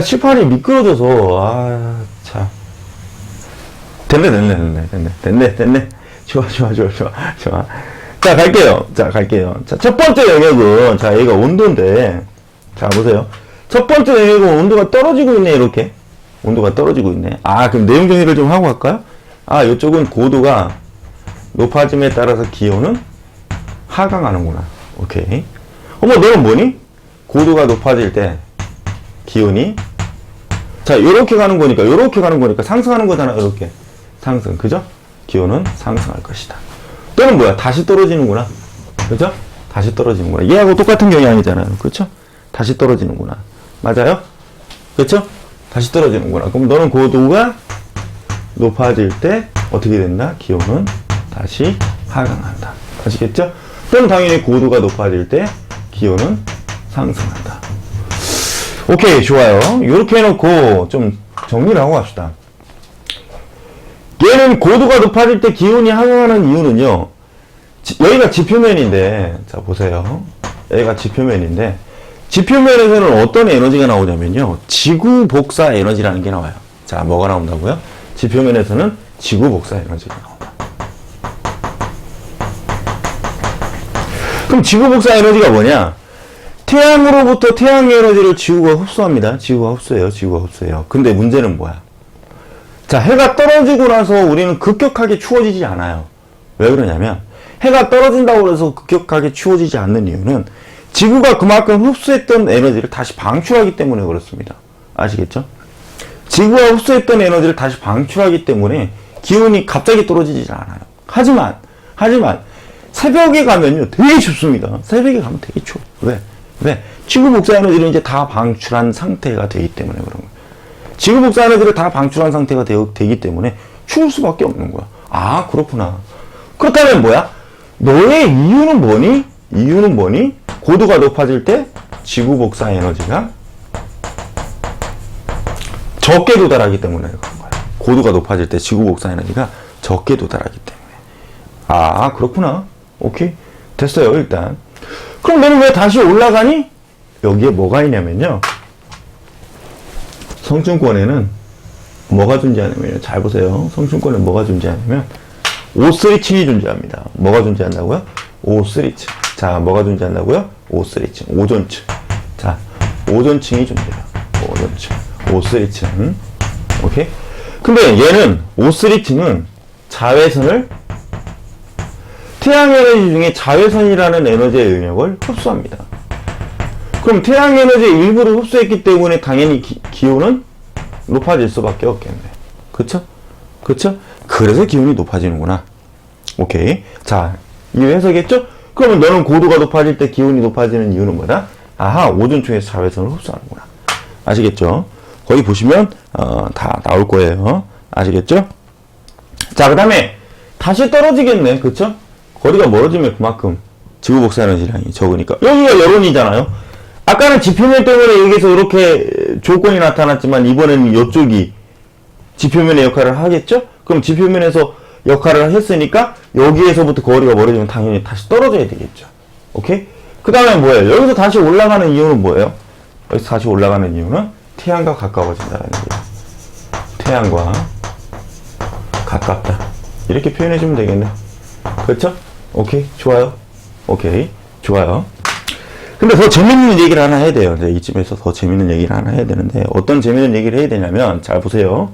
[SPEAKER 1] 칠판이 미끄러져서, 참. 됐네. 좋아. 자, 갈게요. 자, 첫 번째 영역은, 자, 얘가 온도인데, 자, 보세요. 첫 번째 영역은 온도가 떨어지고 있네, 이렇게. 온도가 떨어지고 있네. 그럼 내용 정리를 좀 하고 갈까요? 이쪽은 고도가 높아짐에 따라서 기온은 하강하는구나. 오케이. 너는 뭐니? 고도가 높아질 때 기온이, 자, 요렇게 가는 거니까 상승하는 거잖아, 이렇게. 상승, 그죠? 기온은 상승할 것이다. 또는 뭐야? 다시 떨어지는구나. 그죠? 다시 떨어지는구나. 얘하고 똑같은 경향이잖아요. 그렇죠? 다시 떨어지는구나. 맞아요? 그렇죠? 다시 떨어지는구나. 그럼 너는 고도가 높아질 때 어떻게 된다? 기온은 다시 하강한다. 아시겠죠? 또는 당연히 고도가 높아질 때 기온은 상승한다. 오케이, 좋아요. 이렇게 해놓고 좀 정리를 하고 갑시다. 얘는 고도가 높아질 때 기온이 하강하는 이유는요, 여기가 지표면인데, 자, 보세요. 여기가 지표면인데, 지표면에서는 어떤 에너지가 나오냐면요, 지구 복사 에너지라는 게 나와요. 자, 뭐가 나온다고요? 지표면에서는 지구 복사 에너지가 나온다. 그럼 지구 복사 에너지가 뭐냐? 태양으로부터 태양 에너지를 지구가 흡수합니다. 지구가 흡수해요. 근데 문제는 뭐야? 자, 해가 떨어지고 나서 우리는 급격하게 추워지지 않아요. 왜 그러냐면, 해가 떨어진다고 해서 급격하게 추워지지 않는 이유는 지구가 그만큼 흡수했던 에너지를 다시 방출하기 때문에 그렇습니다. 아시겠죠? 지구가 흡수했던 에너지를 다시 방출하기 때문에 기온이 갑자기 떨어지지 않아요. 하지만, 새벽에 가면요, 되게 춥습니다. 새벽에 가면 되게 추워. 왜? 지구 복사 에너지를 이제 다 방출한 상태가 되기 때문에 그런 거예요. 지구 복사 에너지를 다 방출한 상태가 되기 때문에 추울 수밖에 없는 거야. 그렇구나. 그렇다면 뭐야? 너의 이유는 뭐니? 고도가 높아질 때 지구 복사 에너지가 적게 도달하기 때문에 그런 거야. 고도가 높아질 때 지구 복사 에너지가 적게 도달하기 때문에. 그렇구나. 오케이. 됐어요, 일단. 그럼 너는 왜 다시 올라가니? 여기에 뭐가 있냐면요, 성층권에는 뭐가 존재하냐면요, 잘 보세요. 성층권에 뭐가 존재하냐면 O3층이 존재합니다. 뭐가 존재한다고요? O3층. 자, 뭐가 존재한다고요? O3층. 오존층. 자, 오존층이 존재해요. 오존층. O3층. 오케이? 근데 얘는, O3층은 자외선을, 태양 에너지 중에 자외선이라는 에너지의 영역을 흡수합니다. 그럼 태양 에너지의 일부를 흡수했기 때문에 당연히 기온은 높아질 수밖에 없겠네. 그쵸? 그래서 기온이 높아지는구나. 오케이. 자, 이해해서겠죠? 그러면 너는 고도가 높아질 때 기온이 높아지는 이유는 뭐다? 오존층에서 자외선을 흡수하는구나. 아시겠죠? 거기 보시면 다 나올 거예요. 아시겠죠? 자, 그 다음에 다시 떨어지겠네. 그쵸? 거리가 멀어지면 그만큼 지구 복사 에너지량이 적으니까. 여기가 여론이잖아요. 아까는 지표면 때문에 여기서 이렇게 조건이 나타났지만 이번에는 이쪽이 지표면의 역할을 하겠죠? 그럼 지표면에서 역할을 했으니까 여기에서부터 거리가 멀어지면 당연히 다시 떨어져야 되겠죠. 오케이? 그 다음에 뭐예요? 여기서 다시 올라가는 이유는 뭐예요? 여기서 다시 올라가는 이유는 태양과 가까워진다는 얘기예요. 태양과 가깝다. 이렇게 표현해주면 되겠네. 그렇죠? 오케이? 좋아요. 오케이. 좋아요. 근데 더 재밌는 얘기를 하나 해야 돼요. 이제 이쯤에서 더 재밌는 얘기를 하나 해야 되는데, 어떤 재밌는 얘기를 해야 되냐면, 잘 보세요.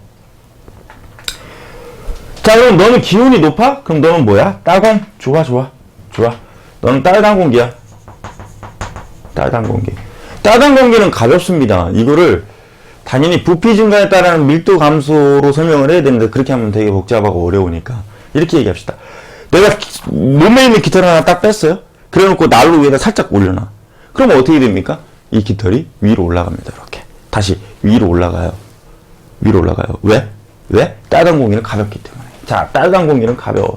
[SPEAKER 1] 자, 그럼 너는 기온이 높아? 그럼 너는 뭐야? 따공? 좋아. 좋아. 너는 따뜻한 공기야. 따뜻한 공기. 따뜻한 공기는 가볍습니다. 이거를 당연히 부피 증가에 따른 밀도 감소로 설명을 해야 되는데 그렇게 하면 되게 복잡하고 어려우니까 이렇게 얘기합시다. 내가 몸에 있는 깃털 하나 딱 뺐어요. 그래놓고 난로 위에다 살짝 올려놔. 그러면 어떻게 됩니까? 이 깃털이 위로 올라갑니다. 이렇게. 다시 위로 올라가요. 위로 올라가요. 왜? 왜? 따뜻한 공기는 가볍기 때문에. 자, 따뜻한 공기는 가벼워.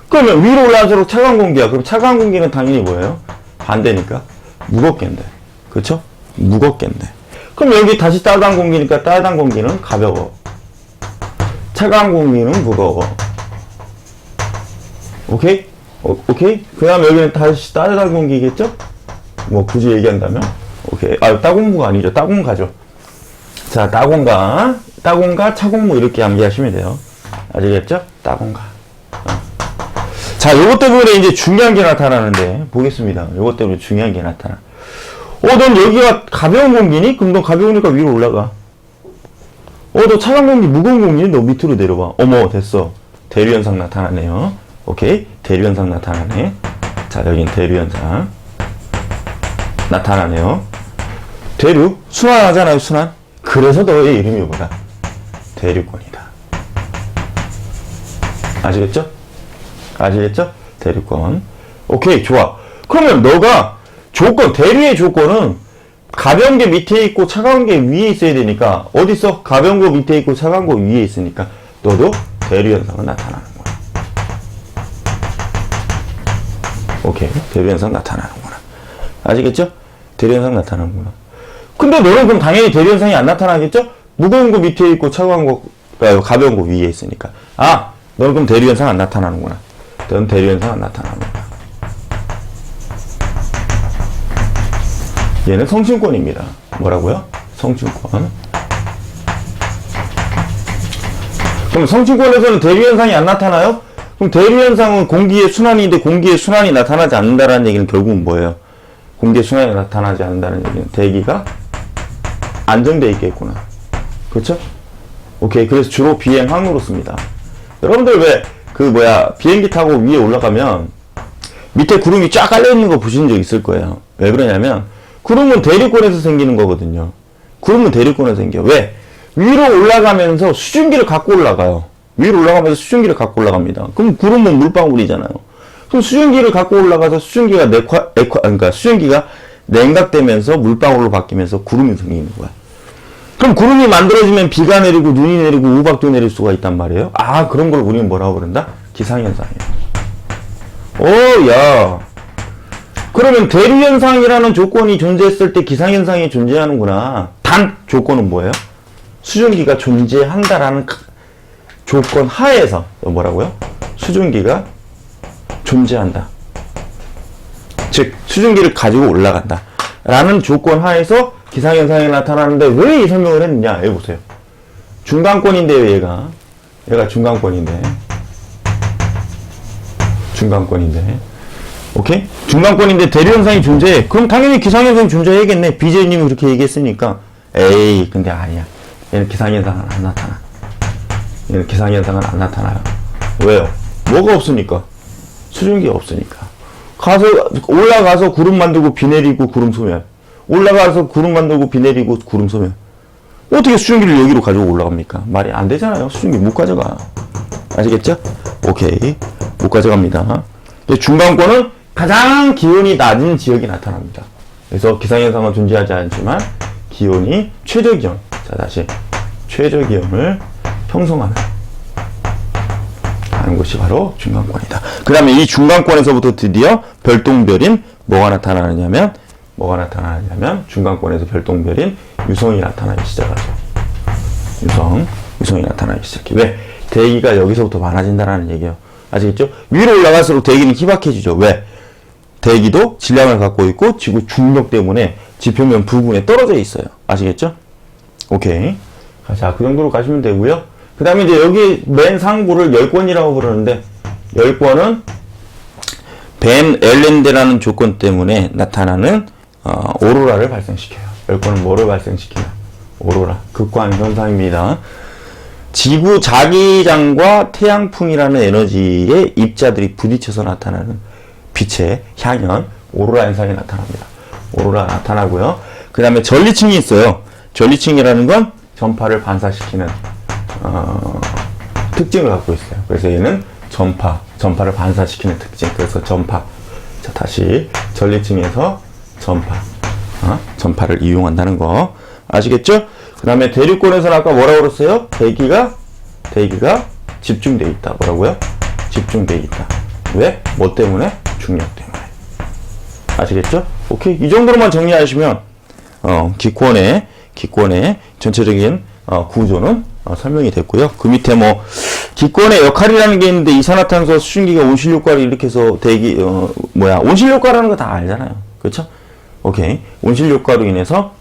[SPEAKER 1] 그러면 위로 올라갈수록 차가운 공기야. 그럼 차가운 공기는 당연히 뭐예요? 반대니까 무겁겠네. 그쵸? 무겁겠네. 그럼 여기 다시 따뜻한 공기니까 따뜻한 공기는 가벼워. 차가운 공기는 무거워. 오케이? 오케이? 그 다음 여기는 다시 따뜻한 공기겠죠? 뭐 굳이 얘기한다면? 오케이. 아, 따공무가 아니죠. 따공가죠. 자, 따공가, 차공무 이렇게 암기하시면 돼요. 아시겠죠? 따공가. 자, 요것 때문에 이제 중요한 게 나타나는데, 보겠습니다. 요것 때문에 중요한 게 나타나. 넌 여기가 가벼운 공기니? 그럼 너 가벼우니까 위로 올라가. 너 차가운 공기, 무거운 공기니? 너 밑으로 내려와. 어머, 됐어. 대류현상 나타나네요. 오케이. 대류현상 나타나네. 자, 여긴 대류현상. 나타나네요. 대류? 순환하잖아요, 순환. 그래서 너의 이름이 뭐다? 대류권이다. 아시겠죠? 아시겠죠? 대류권. 오케이, 좋아. 그러면 너가 대류의 조건은 가벼운 게 밑에 있고 차가운 게 위에 있어야 되니까 어디 있어? 가벼운 거 밑에 있고 차가운 거 위에 있으니까 너도 대류현상은 나타나는 거야. 오케이, 대류현상 나타나는구나. 아시겠죠? 대류현상 나타나는구나. 근데 너는 그럼 당연히 대류현상이 안 나타나겠죠? 무거운 거 밑에 있고 차가운 거, 가벼운 거 위에 있으니까. 아, 너는 그럼 대류현상 안 나타나는구나. 넌 대류현상 안 나타납니다. 얘는 성층권입니다. 뭐라고요? 성층권. 그럼 성층권에서는 대류현상이 안 나타나요? 그럼 대류현상은 공기의 순환인데 공기의 순환이 나타나지 않는다는 얘기는 결국은 뭐예요? 공기의 순환이 나타나지 않는다는 얘기는 대기가 안정되어 있겠구나. 그렇죠? 오케이. 그래서 주로 비행항으로 씁니다. 여러분들 왜 비행기 타고 위에 올라가면 밑에 구름이 쫙 깔려있는 거 보신 적 있을 거예요. 왜 그러냐면 구름은 대류권에서 생기는 거거든요. 구름은 대류권에서 생겨. 왜? 위로 올라가면서 수증기를 갖고 올라가요. 위로 올라가면서 수증기를 갖고 올라갑니다. 그럼 구름은 물방울이잖아요. 그럼 수증기를 갖고 올라가서 수증기가 그러니까 수증기가 냉각되면서 물방울로 바뀌면서 구름이 생기는 거야. 그럼 구름이 만들어지면 비가 내리고 눈이 내리고 우박도 내릴 수가 있단 말이에요. 아, 그런 걸 우리는 뭐라고 그런다? 기상현상이에요. 야. 그러면 대류현상이라는 조건이 존재했을 때 기상현상이 존재하는구나. 단 조건은 뭐예요? 수증기가 존재한다라는 조건 하에서 뭐라고요? 수증기가 존재한다. 즉 수증기를 가지고 올라간다 라는 조건 하에서 기상현상이 나타나는데 왜 이 설명을 했느냐. 여기 보세요. 중간권인데요. 얘가 중간권인데 오케이? 중간권인데 대류현상이 존재해. 그럼 당연히 기상현상이 존재해야겠네. BJ님이 그렇게 얘기했으니까. 에이, 근데 아니야. 얘는 기상현상은 안 나타나. 얘는 기상현상은 안 나타나요. 왜요? 뭐가 없으니까. 수증기가 없으니까. 올라가서 구름 만들고 비 내리고 구름 소멸. 올라가서 구름 만들고 비 내리고 구름 소멸. 어떻게 수증기를 여기로 가지고 올라갑니까? 말이 안 되잖아요. 수증기 못 가져가. 아시겠죠? 오케이. 못 가져갑니다. 중간권은 가장 기온이 낮은 지역이 나타납니다. 그래서 기상현상은 존재하지 않지만 기온이 최저기온. 자, 다시. 최저기온을 형성하는 곳이 바로 중간권이다. 그 다음에 이 중간권에서부터 드디어 별똥별인 뭐가 나타나느냐면 중간권에서 별똥별인 유성이 나타나기 시작하죠. 유성이 나타나기 시작해. 왜? 대기가 여기서부터 많아진다는 얘기예요. 아시겠죠? 위로 올라갈수록 대기는 희박해지죠. 왜? 대기도 질량을 갖고 있고 지구 중력 때문에 지표면 부근에 떨어져 있어요. 아시겠죠? 오케이. 자, 그 정도로 가시면 되고요. 그 다음에 이제 여기 맨 상부를 열권이라고 부르는데, 열권은 벤 엘렌데라는 조건 때문에 나타나는 오로라를 발생시켜요. 열권은 뭐를 발생시키냐? 오로라. 극광 현상입니다. 지구 자기장과 태양풍이라는 에너지의 입자들이 부딪혀서 나타나는 빛의 향연, 오로라 현상이 나타납니다. 오로라 나타나고요. 그 다음에 전리층이 있어요. 전리층이라는 건 전파를 반사시키는 특징을 갖고 있어요. 그래서 얘는 전파를 반사시키는 특징. 그래서 전파. 자, 다시 전리층에서 전파를 이용한다는 거 아시겠죠? 그 다음에 대류권에서는 아까 뭐라고 그랬어요? 대기가 집중되어 있다. 뭐라고요? 집중되어 있다. 왜? 뭐 때문에? 중력 때문에. 아시겠죠? 오케이. 이 정도로만 정리하시면 기권의 전체적인 구조는 설명이 됐고요. 그 밑에 뭐 기권의 역할이라는 게 있는데 이산화탄소 수증기가 온실효과를 일으켜서 온실효과라는 거 다 알잖아요. 그렇죠? 오케이. 온실효과로 인해서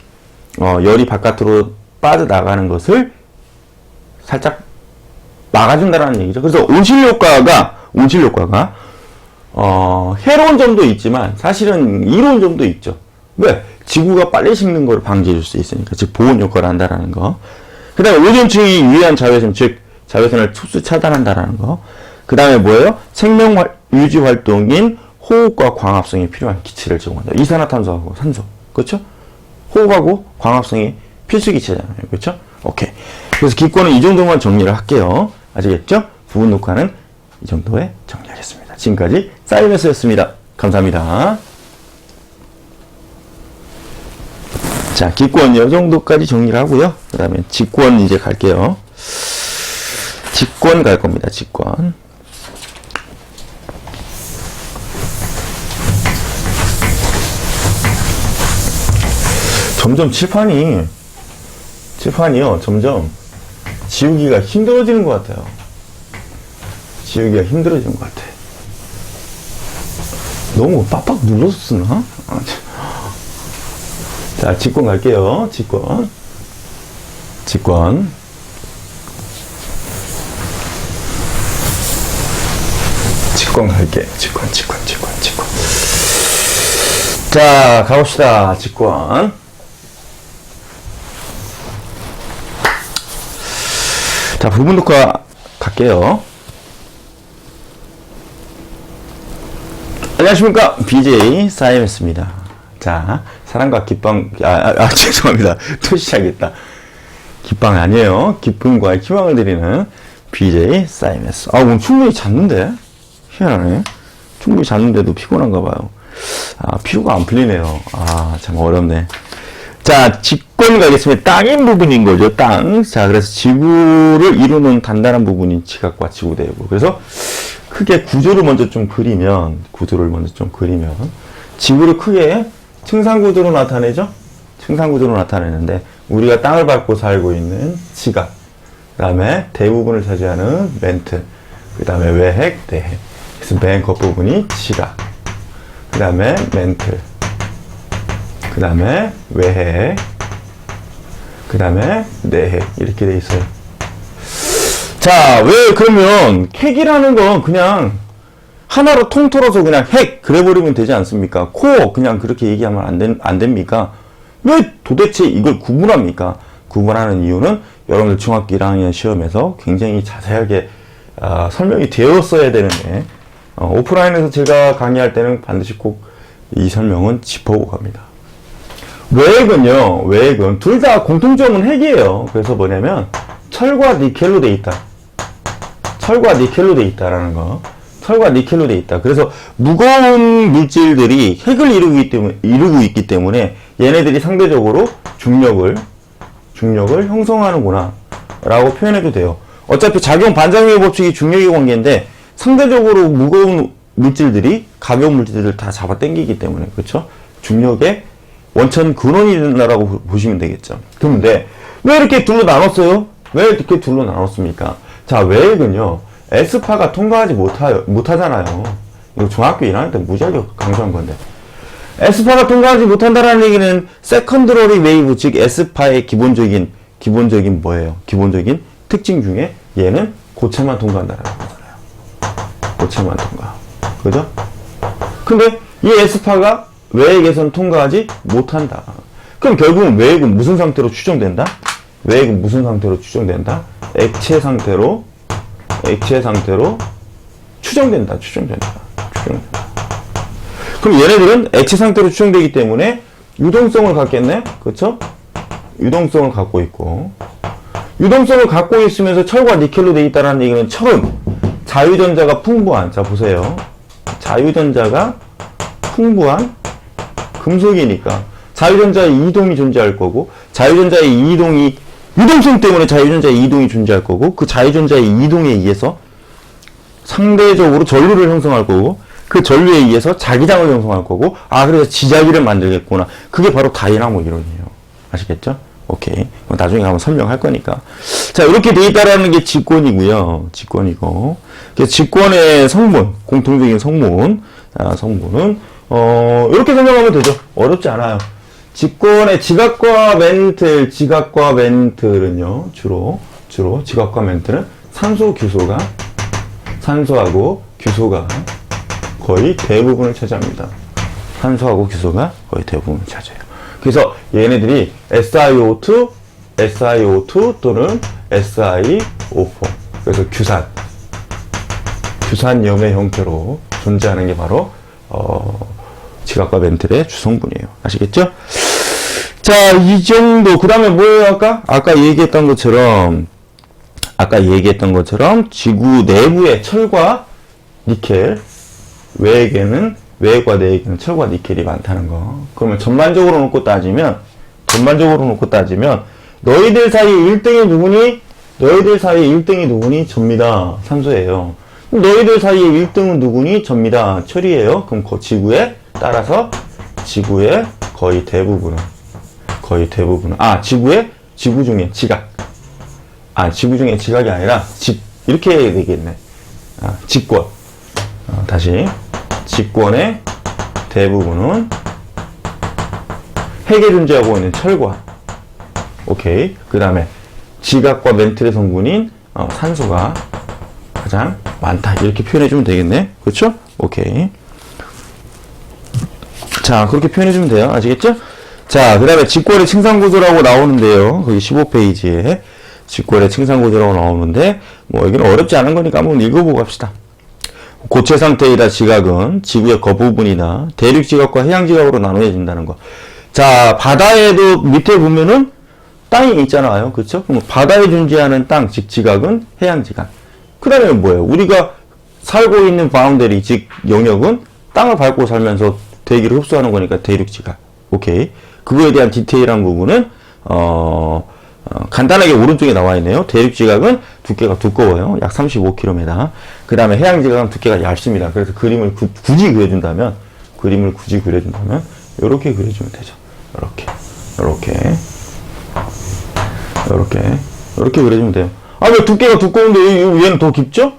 [SPEAKER 1] 열이 바깥으로 빠져나가는 것을 살짝 막아준다는 얘기죠. 그래서 온실효과가 해로운 점도 있지만 사실은 이로운 점도 있죠. 왜? 지구가 빨리 식는 걸 방지해 줄 수 있으니까. 즉 보온 효과를 한다라는 거. 그 다음에 오존층이 유해한 자외선, 즉 자외선을 흡수 차단한다라는 거. 그 다음에 뭐예요? 생명 유지 활동인 호흡과 광합성이 필요한 기체를 제공한다. 이산화탄소하고 산소. 그렇죠? 호흡하고 광합성이 필수 기체잖아요. 그렇죠? 오케이. 그래서 기권은 이 정도만 정리를 할게요. 아시겠죠? 부분 녹화는 이 정도에 정리하겠습니다. 지금까지 사이버스였습니다. 감사합니다. 자, 기권 이 정도까지 정리를 하고요. 그 다음에 직권 이제 갈게요. 직권 갈 겁니다. 직권. 점점 칠판이요. 점점 지우기가 힘들어지는 것 같아요. 너무 빡빡 눌러서 쓰나? 자, 직권 갈게요. 직권. 자, 가봅시다. 직권. 자, 부분 녹화 갈게요. 안녕하십니까. BJ 사이먼스입니다. 자, 사랑과 기쁨, 죄송합니다. 또 시작했다. 기쁨 아니에요. 기쁨과 희망을 드리는 BJ 사이먼스. 오늘 충분히 잤는데? 희한하네. 충분히 잤는데도 피곤한가 봐요. 피로가 안 풀리네요. 참 어렵네. 자, 직권 가겠습니다. 땅인 부분인 거죠, 땅. 자, 그래서 지구를 이루는 단단한 부분인 지각과 지구대고. 그래서 크게 구조를 먼저 좀 그리면, 지구를 크게 층상구조로 나타내죠? 층상구조로 나타내는데, 우리가 땅을 밟고 살고 있는 지각, 그 다음에 대부분을 차지하는 멘트, 그 다음에 외핵, 내핵. 그래서 맨 겉부분이 지각, 그 다음에 멘트, 그 다음에 외핵, 그 다음에 내핵. 이렇게 돼 있어요. 자, 왜 그러면 핵이라는 건 그냥 하나로 통틀어서 그냥 핵 그래버리면 되지 않습니까? 코어 그냥 그렇게 얘기하면 안 됩니까? 왜 도대체 이걸 구분합니까? 구분하는 이유는 여러분들 중학교 1학년 시험에서 굉장히 자세하게 설명이 되었어야 되는데 오프라인에서 제가 강의할 때는 반드시 꼭 이 설명은 짚어보고 갑니다. 외핵은 둘 다 공통점은 핵이에요. 그래서 뭐냐면 철과 니켈로 돼 있다. 있다라는 거. 철과 니켈로 돼 있다. 그래서 무거운 물질들이 핵을 이루고 있기 때문에 얘네들이 상대적으로 중력을 형성하는구나 라고 표현해도 돼요. 어차피 작용 반작용의 법칙이 중력의 관계인데 상대적으로 무거운 물질들이 가벼운 물질들을 다 잡아 당기기 때문에, 그렇죠? 중력의 원천 근원이 된다라고 보시면 되겠죠. 그런데 왜 이렇게 둘로 나눴어요? 왜 이렇게 둘로 나눴습니까? 자, 외핵은요, S파가 통과하지 못하잖아요. 이거 중학교 1학년 때 무지하게 강조한 건데. S파가 통과하지 못한다라는 얘기는 세컨드러리 웨이브, 즉 S파의 기본적인 뭐예요? 기본적인 특징 중에 얘는 고체만 통과한다라는 거잖아요. 고체만 통과. 그죠? 근데 이 S파가 외핵에서는 통과하지 못한다. 그럼 결국은 외핵은 무슨 상태로 추정된다? 액체 상태로 추정된다. 그럼 얘네들은 액체 상태로 추정되기 때문에 유동성을 갖겠네? 그쵸? 유동성을 갖고 있고, 유동성을 갖고 있으면서 철과 니켈로 되어 있다는 얘기는 철은 자유전자가 풍부한, 자 보세요, 자유전자가 풍부한 금속이니까 자유전자의 이동이 존재할 거고, 자유전자의 이동이 유동성 때문에 자유전자의 이동이 존재할 거고, 그 자유전자의 이동에 의해서 상대적으로 전류를 형성할 거고, 그 전류에 의해서 자기장을 형성할 거고, 아 그래서 지자기를 만들겠구나. 그게 바로 다이나모 이론이에요. 아시겠죠? 오케이. 나중에 한번 설명할 거니까. 자, 이렇게 돼 있다라는 게 직권이고요. 직권이고. 직권의 성분, 공통적인 성분. 성분은, 이렇게 설명하면 되죠. 어렵지 않아요. 직권의 지각과 멘틀은요, 주로 지각과 멘틀은 산소하고 규소가 거의 대부분을 차지합니다. 산소하고 규소가 거의 대부분을 차지해요. 그래서 얘네들이 SiO2 또는 SiO4. 그래서 규산염의 형태로 존재하는 게 바로, 지각과 멘틀의 주성분이에요. 아시겠죠? 자, 이 정도. 그 다음에 뭐예요, 아까 얘기했던 것처럼, 지구 내부에 철과 니켈, 외과 내에게는 철과 니켈이 많다는 거. 그러면 전반적으로 놓고 따지면, 너희들 사이 1등이 누구니? 접니다. 산소예요. 너희들 사이의 1등은 누구니? 접니다. 철이에요. 그럼 지구에 따라서 지구의 거의 대부분은 지구 중에 지각. 지구 중에 지각이 아니라 이렇게 해야 되겠네. 직권. 다시 직권의 대부분은 핵에 존재하고 있는 철과, 오케이. 그 다음에 지각과 멘틀의 성분인 산소가 가장 많다. 이렇게 표현해주면 되겠네. 그렇죠? 오케이. 자, 그렇게 표현해주면 돼요. 아시겠죠? 자, 그 다음에 직권의 칭산구조라고 나오는데요. 거기 15페이지에 직권의 칭산구조라고 나오는데, 여기는 어렵지 않은 거니까 한번 읽어보고 갑시다. 고체 상태이다 지각은 지구의 거부분이나 대륙 지각과 해양 지각으로 나누어진다는 거. 자, 바다에도 밑에 보면은 땅이 있잖아요. 그렇죠? 그럼 바다에 존재하는 땅, 즉 지각은 해양 지각. 그 다음에 뭐예요? 우리가 살고 있는 바운더리, 즉 영역은 땅을 밟고 살면서 대기를 흡수하는 거니까 대륙 지각. 오케이. 그거에 대한 디테일한 부분은 간단하게 오른쪽에 나와 있네요. 대륙 지각은 두께가 두꺼워요. 약 35km. 그 다음에 해양 지각은 두께가 얇습니다. 그래서 그림을 굳이 그려준다면, 이렇게 그려주면 되죠. 이렇게 그려주면 돼요. 왜 두께가 두꺼운데 얘는 더 깊죠?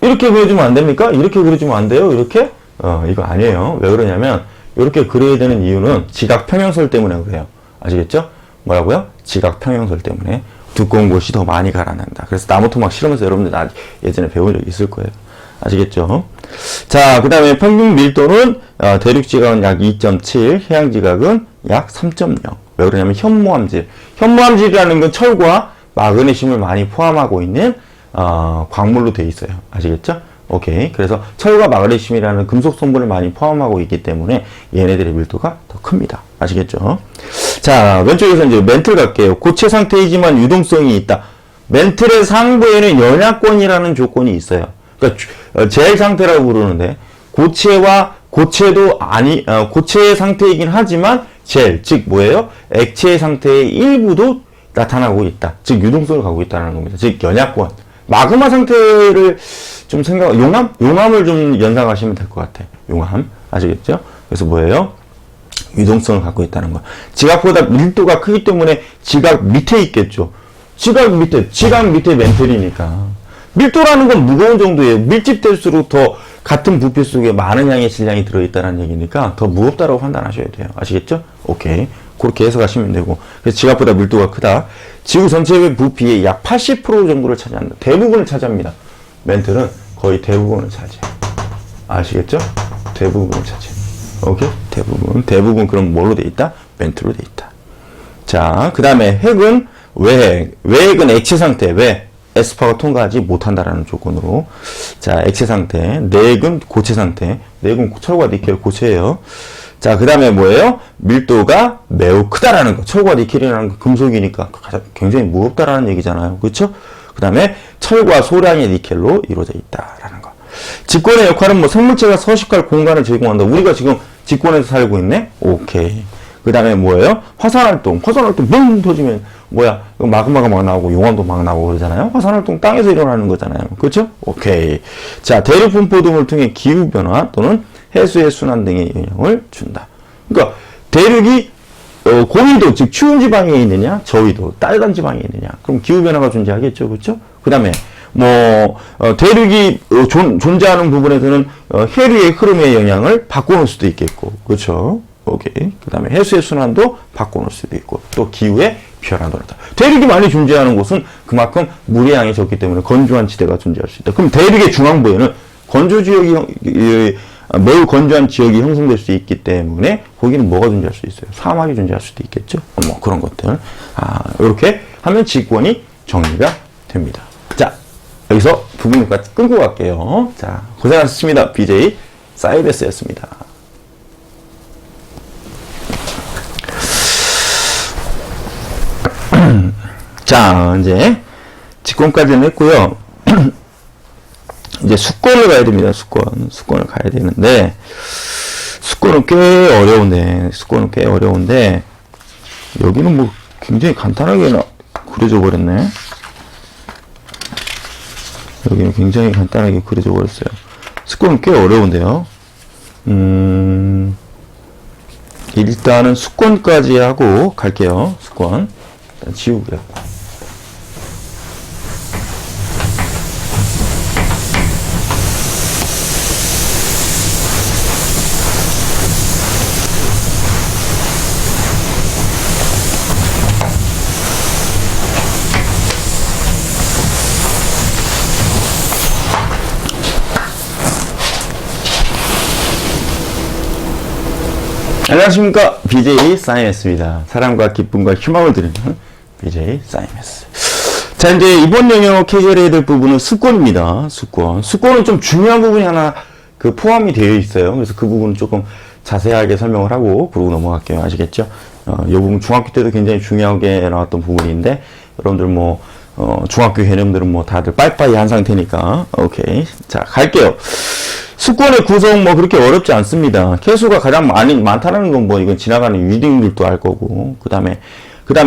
[SPEAKER 1] 이렇게 그려주면 안 됩니까? 이렇게 그려주면 안 돼요? 이렇게? 이거 아니에요. 왜 그러냐면, 이렇게 그려야 되는 이유는 지각 평형설 때문에 그래요. 아시겠죠? 뭐라고요? 지각 평형설 때문에 두꺼운 곳이 더 많이 가라앉는다. 그래서 나무토막 실험에서 여러분들 예전에 배운 적 있을 거예요. 아시겠죠? 자, 그 다음에 평균 밀도는 대륙 지각은 약 2.7, 해양 지각은 약 3.0. 왜 그러냐면 현무암질이라는 건 철과 마그네슘을 많이 포함하고 있는 광물로 되어 있어요. 아시겠죠? 오케이. 그래서 철과 마그네슘이라는 금속 성분을 많이 포함하고 있기 때문에 얘네들의 밀도가 더 큽니다. 아시겠죠? 자, 왼쪽에서 이제 멘틀 갈게요. 고체 상태이지만 유동성이 있다. 멘틀의 상부에는 연약권이라는 조건이 있어요. 그러니까 젤 상태라고 부르는데, 고체의 상태이긴 하지만 젤, 즉 뭐예요? 액체 상태의 일부도 나타나고 있다. 즉 유동성을 갖고 있다는 겁니다. 즉 연약권. 마그마 상태를 좀 용암을 좀 연상하시면 될 것 같아. 용암. 아시겠죠? 그래서 뭐예요? 유동성을 갖고 있다는 거. 지각보다 밀도가 크기 때문에 지각 밑에 있겠죠. 지각 밑에 멘틀이니까. 밀도라는 건 무거운 정도예요. 밀집될수록 더 같은 부피 속에 많은 양의 질량이 들어있다는 얘기니까 더 무겁다고 판단하셔야 돼요. 아시겠죠? 오케이. 그렇게 해석하시면 되고. 그래서 지각보다 밀도가 크다. 지구 전체의 부피의 약 80% 정도를 차지한다. 대부분을 차지합니다. 멘틀은 거의 대부분을 차지해요. 아시겠죠? 대부분을 차지해요. 오케이? 대부분 그럼 뭘로 돼 있다? 멘틀로 돼 있다. 자, 그 다음에 핵은 외핵은 액체 상태. 왜? 에스파가 통과하지 못한다라는 조건으로. 자, 액체 상태, 내액은 고체 상태. 내액은 철과 니켈 고체예요. 자, 그 다음에 뭐예요? 밀도가 매우 크다라는 거. 철과 니켈이라는 거 금속이니까 굉장히 무겁다라는 얘기잖아요. 그렇죠? 그 다음에 철과 소량의 니켈로 이루어져 있다라는 거. 직권의 역할은 뭐 생물체가 서식할 공간을 제공한다. 우리가 지금 직권에서 살고 있네? 오케이. 그 다음에 뭐예요? 화산활동. 화산활동 뭉 터지면 뭐야? 마그마가 막 나오고 용암도 막 나오고 그러잖아요? 화산활동 땅에서 일어나는 거잖아요. 그렇죠? 오케이. 자, 대륙 분포 등을 통해 기후변화 또는 해수의 순환 등의 영향을 준다. 그러니까 대륙이 고위도, 즉 추운 지방에 있느냐, 저위도, 따뜻한 지방에 있느냐. 그럼 기후변화가 존재하겠죠. 그렇죠? 그 다음에 대륙이 존재하는 부분에서는 해류의 흐름의 영향을 바꿔놓을 수도 있겠고. 그렇죠? 오케이. 그 다음에 해수의 순환도 바꿔놓을 수도 있고, 또 기후의 변화도 나타. 대륙이 많이 존재하는 곳은 그만큼 물의 양이 적기 때문에 건조한 지대가 존재할 수 있다. 그럼 대륙의 중앙부에는 건조 지역이 매우 건조한 지역이 형성될 수 있기 때문에 거기는 뭐가 존재할 수 있어요? 사막이 존재할 수도 있겠죠. 뭐 그런 것들. 이렇게 하면 직권이 정리가 됩니다. 자, 여기서 부분까지 끊고 갈게요. 자, 고생하셨습니다. BJ 사이베스였습니다. 자, 이제 직권까지는 했고요. 이제 수권을 가야 됩니다. 수권을 가야 되는데, 수권은 꽤 어려운데, 여기는 뭐 굉장히 간단하게 그려져 버렸네. 여기는 굉장히 간단하게 그려져 버렸어요. 수권은 꽤 어려운데요. 일단은 수권까지 하고 갈게요. 수권. 일단 지우고요. 안녕하십니까. BJ 사이언스입니다. 사랑과 기쁨과 희망을 드리는 BJ 사이언스. 자, 이제 이번 영역 해결해야 될 부분은 수권입니다. 수권은 좀 중요한 부분이 하나 포함이 되어 있어요. 그래서 그 부분은 조금 자세하게 설명을 하고 그러고 넘어갈게요. 아시겠죠? 이 부분 중학교 때도 굉장히 중요하게 나왔던 부분인데, 여러분들 중학교 개념들은 다들 빠이빠이 한 상태니까. 오케이. 자, 갈게요. 수권의 구성 그렇게 어렵지 않습니다. 개수가 가장 많다는 건 이건 지나가는 유딩들도 알 거고, 그 다음에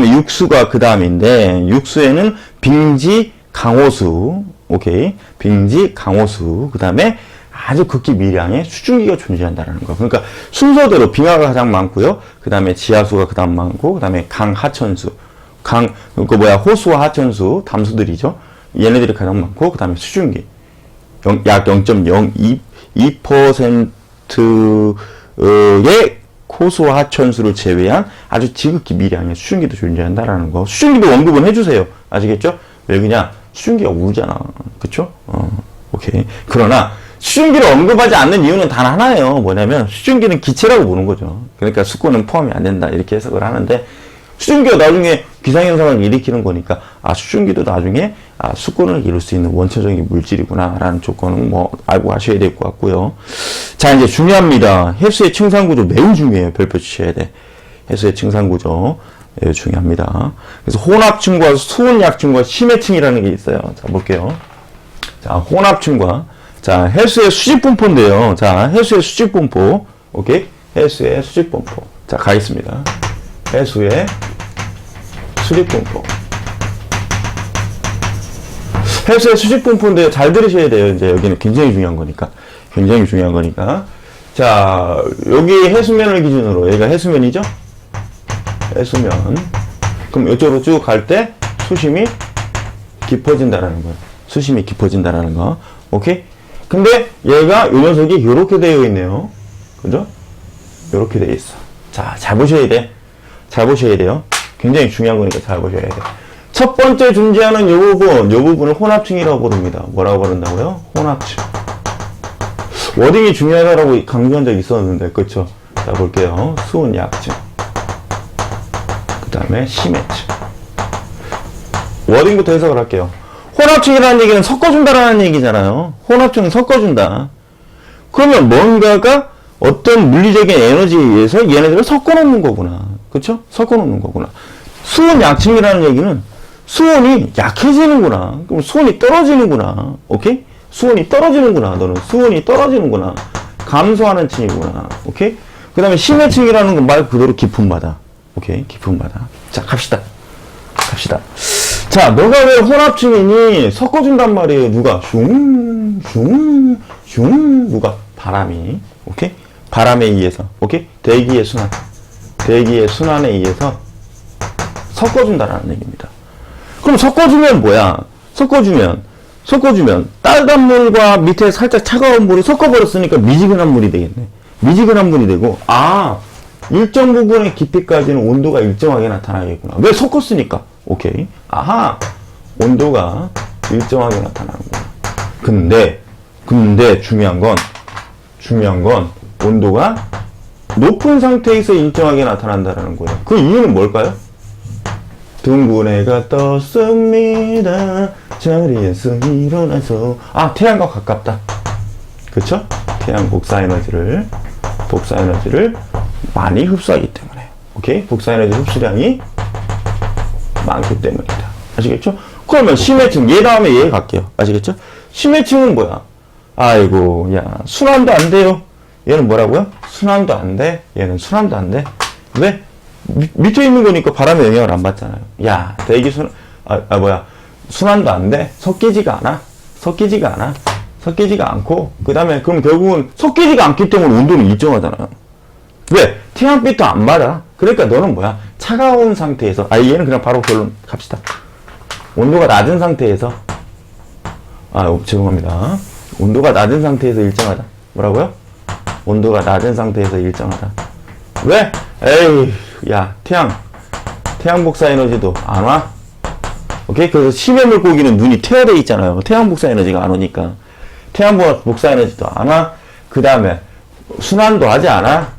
[SPEAKER 1] 육수가 그 다음인데, 육수에는 빙지, 강호수, 오케이. 빙지, 강호수, 그 다음에 아주 극히 미량의 수증기가 존재한다는 거. 그러니까 순서대로 빙하가 가장 많고요. 그 다음에 지하수가 그 다음 많고, 그 다음에 강하천수, 호수와 하천수, 담수들이죠. 얘네들이 가장 많고, 그 다음에 수증기. 약 0.02%의 호수와 하천수를 제외한 아주 지극히 미량의 수증기도 존재한다라는 거. 수증기도 언급은 해주세요. 아시겠죠? 왜 그냥 수증기가 울잖아. 그쵸? 오케이. 그러나 수증기를 언급하지 않는 이유는 단 하나예요. 뭐냐면 수증기는 기체라고 보는 거죠. 그러니까 수권은 포함이 안 된다. 이렇게 해석을 하는데, 수증기가 나중에 기상현상을 일으키는 거니까, 수증기도 나중에, 수권을 이룰 수 있는 원천적인 물질이구나, 라는 조건은 알고 가셔야 될 것 같고요. 자, 이제 중요합니다. 해수의 층상구조 매우 중요해요. 별표 치셔야 돼. 해수의 층상구조 매우 중요합니다. 그래서 혼합층과 수은약층과 심해층이라는 게 있어요. 자, 볼게요. 자, 혼합층과, 자, 해수의 수직분포인데요. 자, 해수의 수직분포. 오케이? 해수의 수직분포. 자, 가겠습니다. 해수의 수직분포. 해수의 수직분포인데 잘 들으셔야 돼요. 이제 여기는 굉장히 중요한 거니까. 자, 여기 해수면을 기준으로, 여기가 해수면이죠? 해수면. 그럼 이쪽으로 쭉 갈 때 수심이 깊어진다라는 거예요. 수심이 깊어진다라는 거. 오케이? 근데 얘가, 이 녀석이 이렇게 되어 있네요. 그죠? 이렇게 되어 있어. 자, 잘 보셔야 돼. 잘 보셔야 돼요. 굉장히 중요한 거니까 잘 보셔야 돼. 첫 번째 존재하는 요 부분을 혼합층이라고 부릅니다. 뭐라고 부른다고요? 혼합층. 워딩이 중요하다라고 강조한 적이 있었는데, 그쵸? 자, 볼게요. 수은 약층. 그 다음에 심해층. 워딩부터 해석을 할게요. 혼합층이라는 얘기는 섞어준다라는 얘기잖아요. 혼합층은 섞어준다. 그러면 뭔가가 어떤 물리적인 에너지에 의해서 얘네들을 섞어놓는 거구나. 그쵸? 섞어놓는 거구나. 수온 약층이라는 얘기는 수온이 약해지는구나. 그럼 수온이 떨어지는구나. 오케이? 수온이 떨어지는구나. 너는 수온이 떨어지는구나. 감소하는 층이구나. 오케이? 그 다음에 심해층이라는 건 말 그대로 깊은 바다. 오케이? 깊은 바다. 자, 갑시다. 자, 너가 왜 혼합층이니? 섞어준단 말이에요. 누가? 누가? 바람이. 오케이? 바람에 의해서. 오케이? 대기의 순환에 의해서 섞어준다라는 얘기입니다. 그럼 섞어주면 뭐야? 섞어주면 따뜻한 물과 밑에 살짝 차가운 물이 섞어버렸으니까 미지근한 물이 되겠네. 미지근한 물이 되고, 일정 부분의 깊이까지는 온도가 일정하게 나타나겠구나. 왜 섞었으니까? 오케이. 온도가 일정하게 나타나는구나. 근데 중요한 건 온도가 높은 상태에서 일정하게 나타난다는 거예요. 그 이유는 뭘까요? 둥근 해가 떴습니다. 자리에서 일어나서. 태양과 가깝다. 그쵸? 태양 복사에너지를 많이 흡수하기 때문에. 오케이? 복사에너지 흡수량이 많기 때문이다. 아시겠죠? 그러면 심해층, 얘 다음에 얘 갈게요. 아시겠죠? 심해층은 뭐야? 아이고, 순환도 안 돼요. 얘는 뭐라고요? 순환도 안 돼. 얘는 순환도 안 돼. 왜? 밑에 있는 거니까 바람의 영향을 안 받잖아요. 대기 순환도 안 돼. 섞이지가 않고, 그 다음에, 그럼 결국은 섞이지가 않기 때문에 온도는 일정하잖아요. 왜? 태양빛도 안 받아. 그러니까 너는 뭐야? 차가운 상태에서, 얘는 그냥 바로 결론 갑시다. 온도가 낮은 상태에서, 죄송합니다. 온도가 낮은 상태에서 일정하다. 뭐라고요? 온도가 낮은 상태에서 일정하다. 왜? 태양 복사 에너지도 안 와? 오케이? 그래서 심해 물고기는 눈이 퇴화되어 있잖아요. 태양 복사 에너지가 안 오니까. 태양 복사 에너지도 안 와? 그 다음에, 순환도 하지 않아?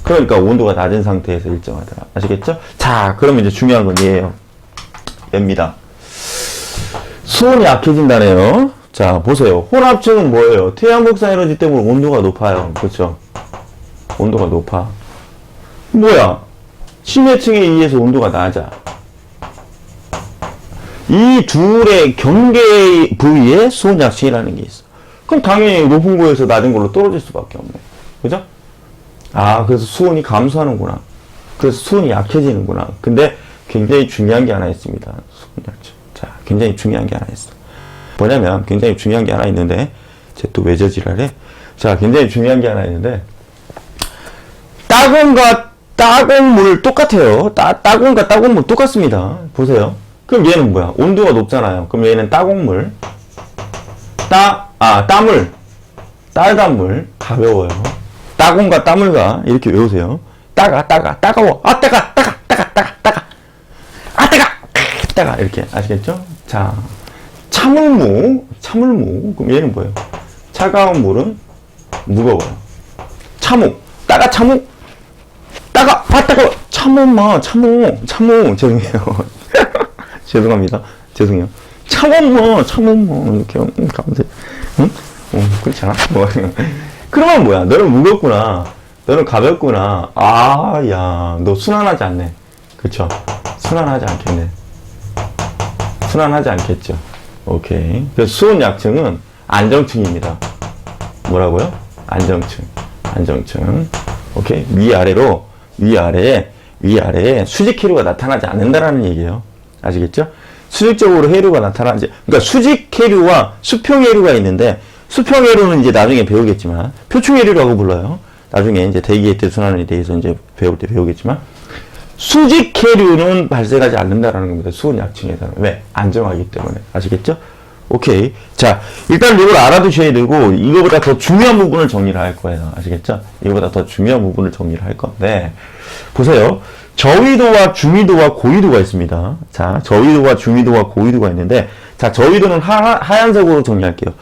[SPEAKER 1] 그러니까 온도가 낮은 상태에서 일정하더라. 아시겠죠? 자, 그러면 이제 중요한 건 얘입니다. 수온이 약해진다네요. 자, 보세요. 혼합층은 뭐예요? 태양 복사 에너지 때문에 온도가 높아요. 그렇죠? 온도가 높아. 뭐야? 심해층에 의해서 온도가 낮아. 이 둘의 경계 부위에 수온 약층이라는 게 있어. 그럼 당연히 높은 곳에서 낮은 걸로 떨어질 수밖에 없네. 그죠? 그래서 수온이 감소하는구나. 그래서 수온이 약해지는구나. 근데 굉장히 중요한 게 하나 있습니다. 수온 약층. 자, 굉장히 중요한 게 하나 있어. 뭐냐면, 굉장히 중요한 게 하나 있는데, 쟤 또 왜 저지랄해? 자, 굉장히 중요한 게 하나 있는데, 따공과 따공물 똑같아요. 따공과 따공물 똑같습니다. 보세요. 그럼 얘는 뭐야? 온도가 높잖아요. 그럼 얘는 따공물. 따단물. 가벼워요. 따공과 따물과 이렇게 외우세요. 따가워. 따가. 이렇게. 아시겠죠? 자, 차물무. 그럼 얘는 뭐예요? 차가운 물은 무거워요. 차무. 차가워. 차무. 죄송해요. 죄송해요. 차무. 이렇게. 감사해요. 응? 그렇지 않아? 그러면 뭐야? 너는 무겁구나. 너는 가볍구나. 너 순환하지 않네. 그쵸? 순환하지 않겠죠. 오케이. 그래서 수온 약층은 안정층입니다. 뭐라고요? 안정층. 오케이. 위아래에 수직 해류가 나타나지 않는다라는 얘기예요. 아시겠죠? 수직적으로 해류가 나타나지, 그러니까 수직 해류와 수평 해류가 있는데, 수평 해류는 이제 나중에 배우겠지만, 표층 해류라고 불러요. 나중에 이제 대기의 대순환에 대해서 이제 배울 때 배우겠지만, 수직 해류는 발생하지 않는다라는 겁니다. 수온 약층에서는. 왜? 안정하기 때문에. 아시겠죠? 오케이. 자, 일단 이걸 알아두셔야 되고, 이거보다 더 중요한 부분을 정리를 할 거예요. 아시겠죠? 이거보다 더 중요한 부분을 정리를 할 건데, 보세요. 저위도와 중위도와 고위도가 있습니다. 자, 저위도와 중위도와 고위도가 있는데, 자, 저위도는 하얀색으로 정리할게요.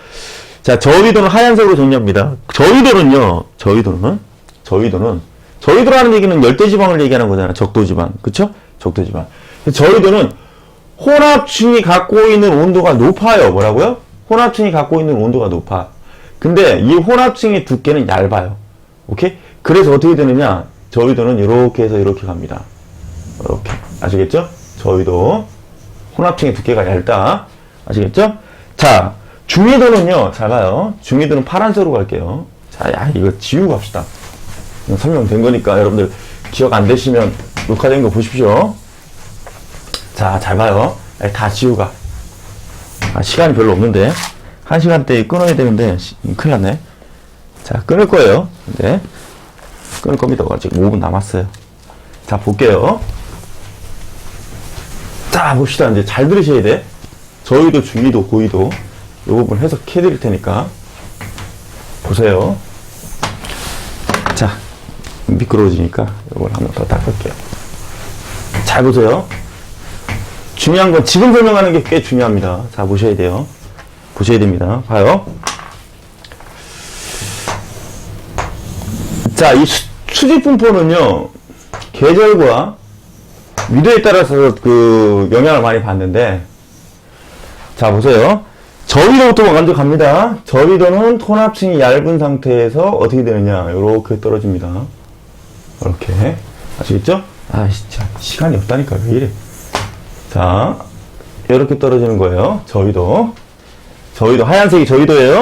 [SPEAKER 1] 자, 저위도는 하얀색으로 정리합니다. 저위도라는 얘기는 열대지방을 얘기하는 거잖아. 적도지방. 그쵸? 적도지방. 저위도는 혼합층이 갖고 있는 온도가 높아요. 뭐라고요? 혼합층이 갖고 있는 온도가 높아. 근데 이 혼합층의 두께는 얇아요. 오케이? 그래서 어떻게 되느냐? 저위도는 이렇게 해서 이렇게 갑니다. 이렇게. 아시겠죠? 저위도. 혼합층의 두께가 얇다. 아시겠죠? 자, 중위도는요. 잘 봐요. 중위도는 파란색으로 갈게요. 자, 야, 이거 지우고 갑시다. 설명된 거니까 여러분들 기억 안 되시면 녹화된 거 보십시오. 자, 잘 봐요. 다 지우가. 시간이 별로 없는데. 1시간대에 끊어야 되는데, 큰일 났네. 자, 끊을 거예요. 네. 끊을 겁니다. 아직 5분 남았어요. 자, 볼게요. 자, 봅시다. 이제 잘 들으셔야 돼. 저위도, 중위도, 고위도. 이 부분 해석해 드릴 테니까. 보세요. 자, 미끄러워지니까 이걸 한번 더 닦을게요. 잘 보세요. 중요한 건 지금 설명하는 게 꽤 중요합니다. 자, 보셔야 돼요. 보셔야 됩니다. 봐요. 자, 이 수직 분포는요, 계절과 위도에 따라서 그 영향을 많이 받는데, 자, 보세요. 저위도부터 먼저 갑니다. 저위도는 혼합층이 얇은 상태에서 어떻게 되느냐, 이렇게 떨어집니다. 이렇게. 아시겠죠? 아, 진짜 시간이 없다니까 왜 이래. 자, 이렇게 떨어지는 거예요. 저위도. 저위도, 하얀색이 저위도예요.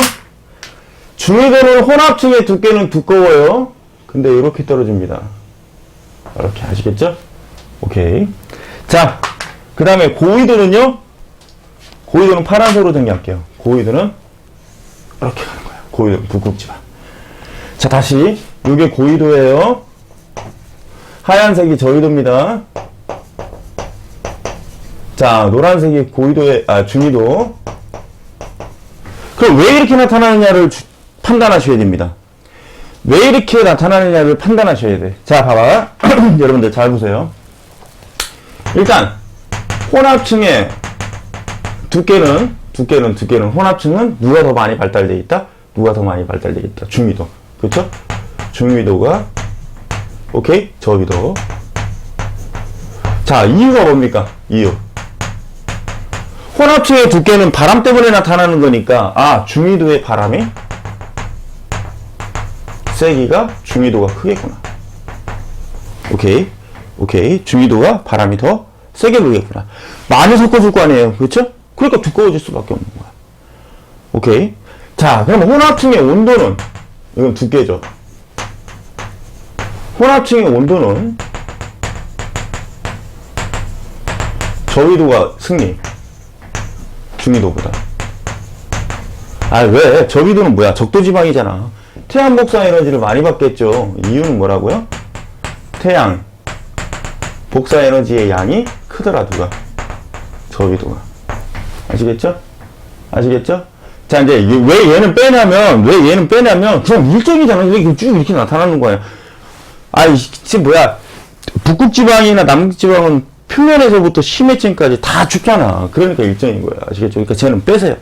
[SPEAKER 1] 중위도는 혼합층의 두께는 두꺼워요. 근데 이렇게 떨어집니다. 이렇게. 아시겠죠? 오케이. 자, 그 다음에 고위도는요. 고위도는 파란색으로 정리할게요. 고위도는 이렇게 가는 거예요. 고위도는 북극지방. 자, 다시. 이게 고위도예요. 하얀색이 저위도입니다. 자, 노란색이 고위도의, 중위도. 그럼 왜 이렇게 나타나느냐를 판단하셔야 됩니다. 왜 이렇게 나타나느냐를 판단하셔야 돼. 자, 봐봐. 여러분들 잘 보세요. 일단, 혼합층의 두께는 혼합층은 누가 더 많이 발달되어 있다? 누가 더 많이 발달되어 있다? 중위도. 그렇죠? 중위도가, 오케이? 저위도. 자, 이유가 뭡니까? 이유. 혼합층의 두께는 바람 때문에 나타나는 거니까, 중위도의 바람이 세기가 중위도가 크겠구나. 오케이. 오케이. 중위도가 바람이 더 세게 불겠구나. 많이 섞어줄 거 아니에요. 그렇죠? 그러니까 두꺼워질 수밖에 없는 거야. 오케이. 자, 그럼 혼합층의 온도는, 이건 두께죠. 혼합층의 온도는 저위도가 승리. 중위도보다. 왜? 저위도는 뭐야? 적도지방이잖아. 태양 복사 에너지를 많이 받겠죠. 이유는 뭐라고요? 태양 복사 에너지의 양이 크더라. 누가? 저위도가. 아시겠죠? 아시겠죠? 자, 이제 왜 얘는 빼냐면 그냥 일정이잖아. 이렇게 쭉 이렇게 나타나는 거야. 지금 뭐야? 북극지방이나 남극지방은 표면에서부터 심해층까지 다 춥잖아. 그러니까 일정인 거야. 아시겠죠? 그러니까 쟤는 빼세요.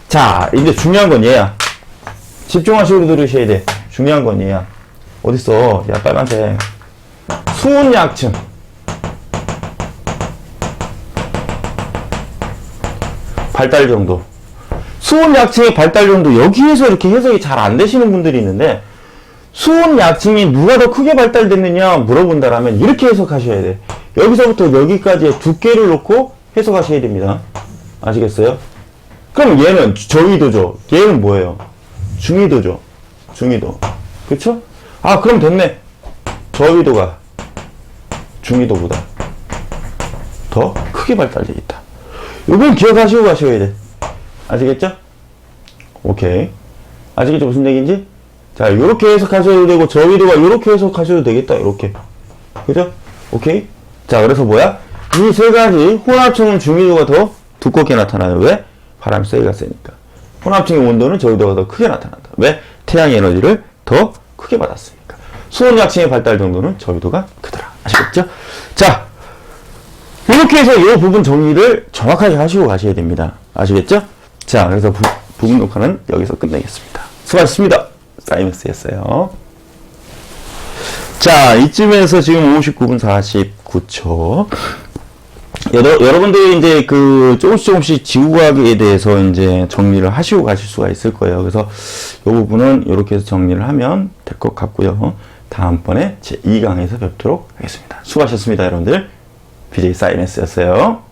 [SPEAKER 1] 자, 이제 중요한 건 얘야. 집중하시고 들으셔야 돼. 중요한 건 얘야. 어딨어? 야, 빨간색. 수온약층. 발달 정도. 수온약층의 발달 정도. 여기에서 이렇게 해석이 잘 안 되시는 분들이 있는데, 수온약층이 누가 더 크게 발달됐느냐 물어본다라면 이렇게 해석하셔야 돼. 여기서부터 여기까지의 두께를 놓고 해석하셔야 됩니다. 아시겠어요? 그럼 얘는 저위도죠. 얘는 뭐예요? 중위도죠. 중위도. 그쵸? 그럼 됐네. 저위도가 중위도보다 더 크게 발달되어 있다. 이건 기억하시고 가셔야 돼. 아시겠죠? 오케이. 아시겠죠? 무슨 얘기인지? 자, 요렇게 해석하셔도 되고, 저위도가 요렇게 해석하셔도 되겠다. 요렇게. 그죠? 오케이? 자, 그래서 뭐야? 이 세 가지, 혼합층은 중위도가 더 두껍게 나타나요. 왜? 바람이 세기가 세니까. 혼합층의 온도는 저위도가 더 크게 나타난다. 왜? 태양 에너지를 더 크게 받았으니까. 수온약층의 발달 정도는 저위도가 크더라. 아시겠죠? 자, 이렇게 해서 이 부분 정리를 정확하게 하시고 가셔야 됩니다. 아시겠죠? 자, 그래서 부분 녹화는 여기서 끝내겠습니다. 수고하셨습니다. 사이먼스였어요. 자, 이쯤에서 지금 59분 49초. 여러분들이 이제 그 조금씩 지구과학에 대해서 이제 정리를 하시고 가실 수가 있을 거예요. 그래서 이 부분은 이렇게 해서 정리를 하면 될 것 같고요. 다음번에 제 2강에서 뵙도록 하겠습니다. 수고하셨습니다, 여러분들. BJ 사이언스였어요.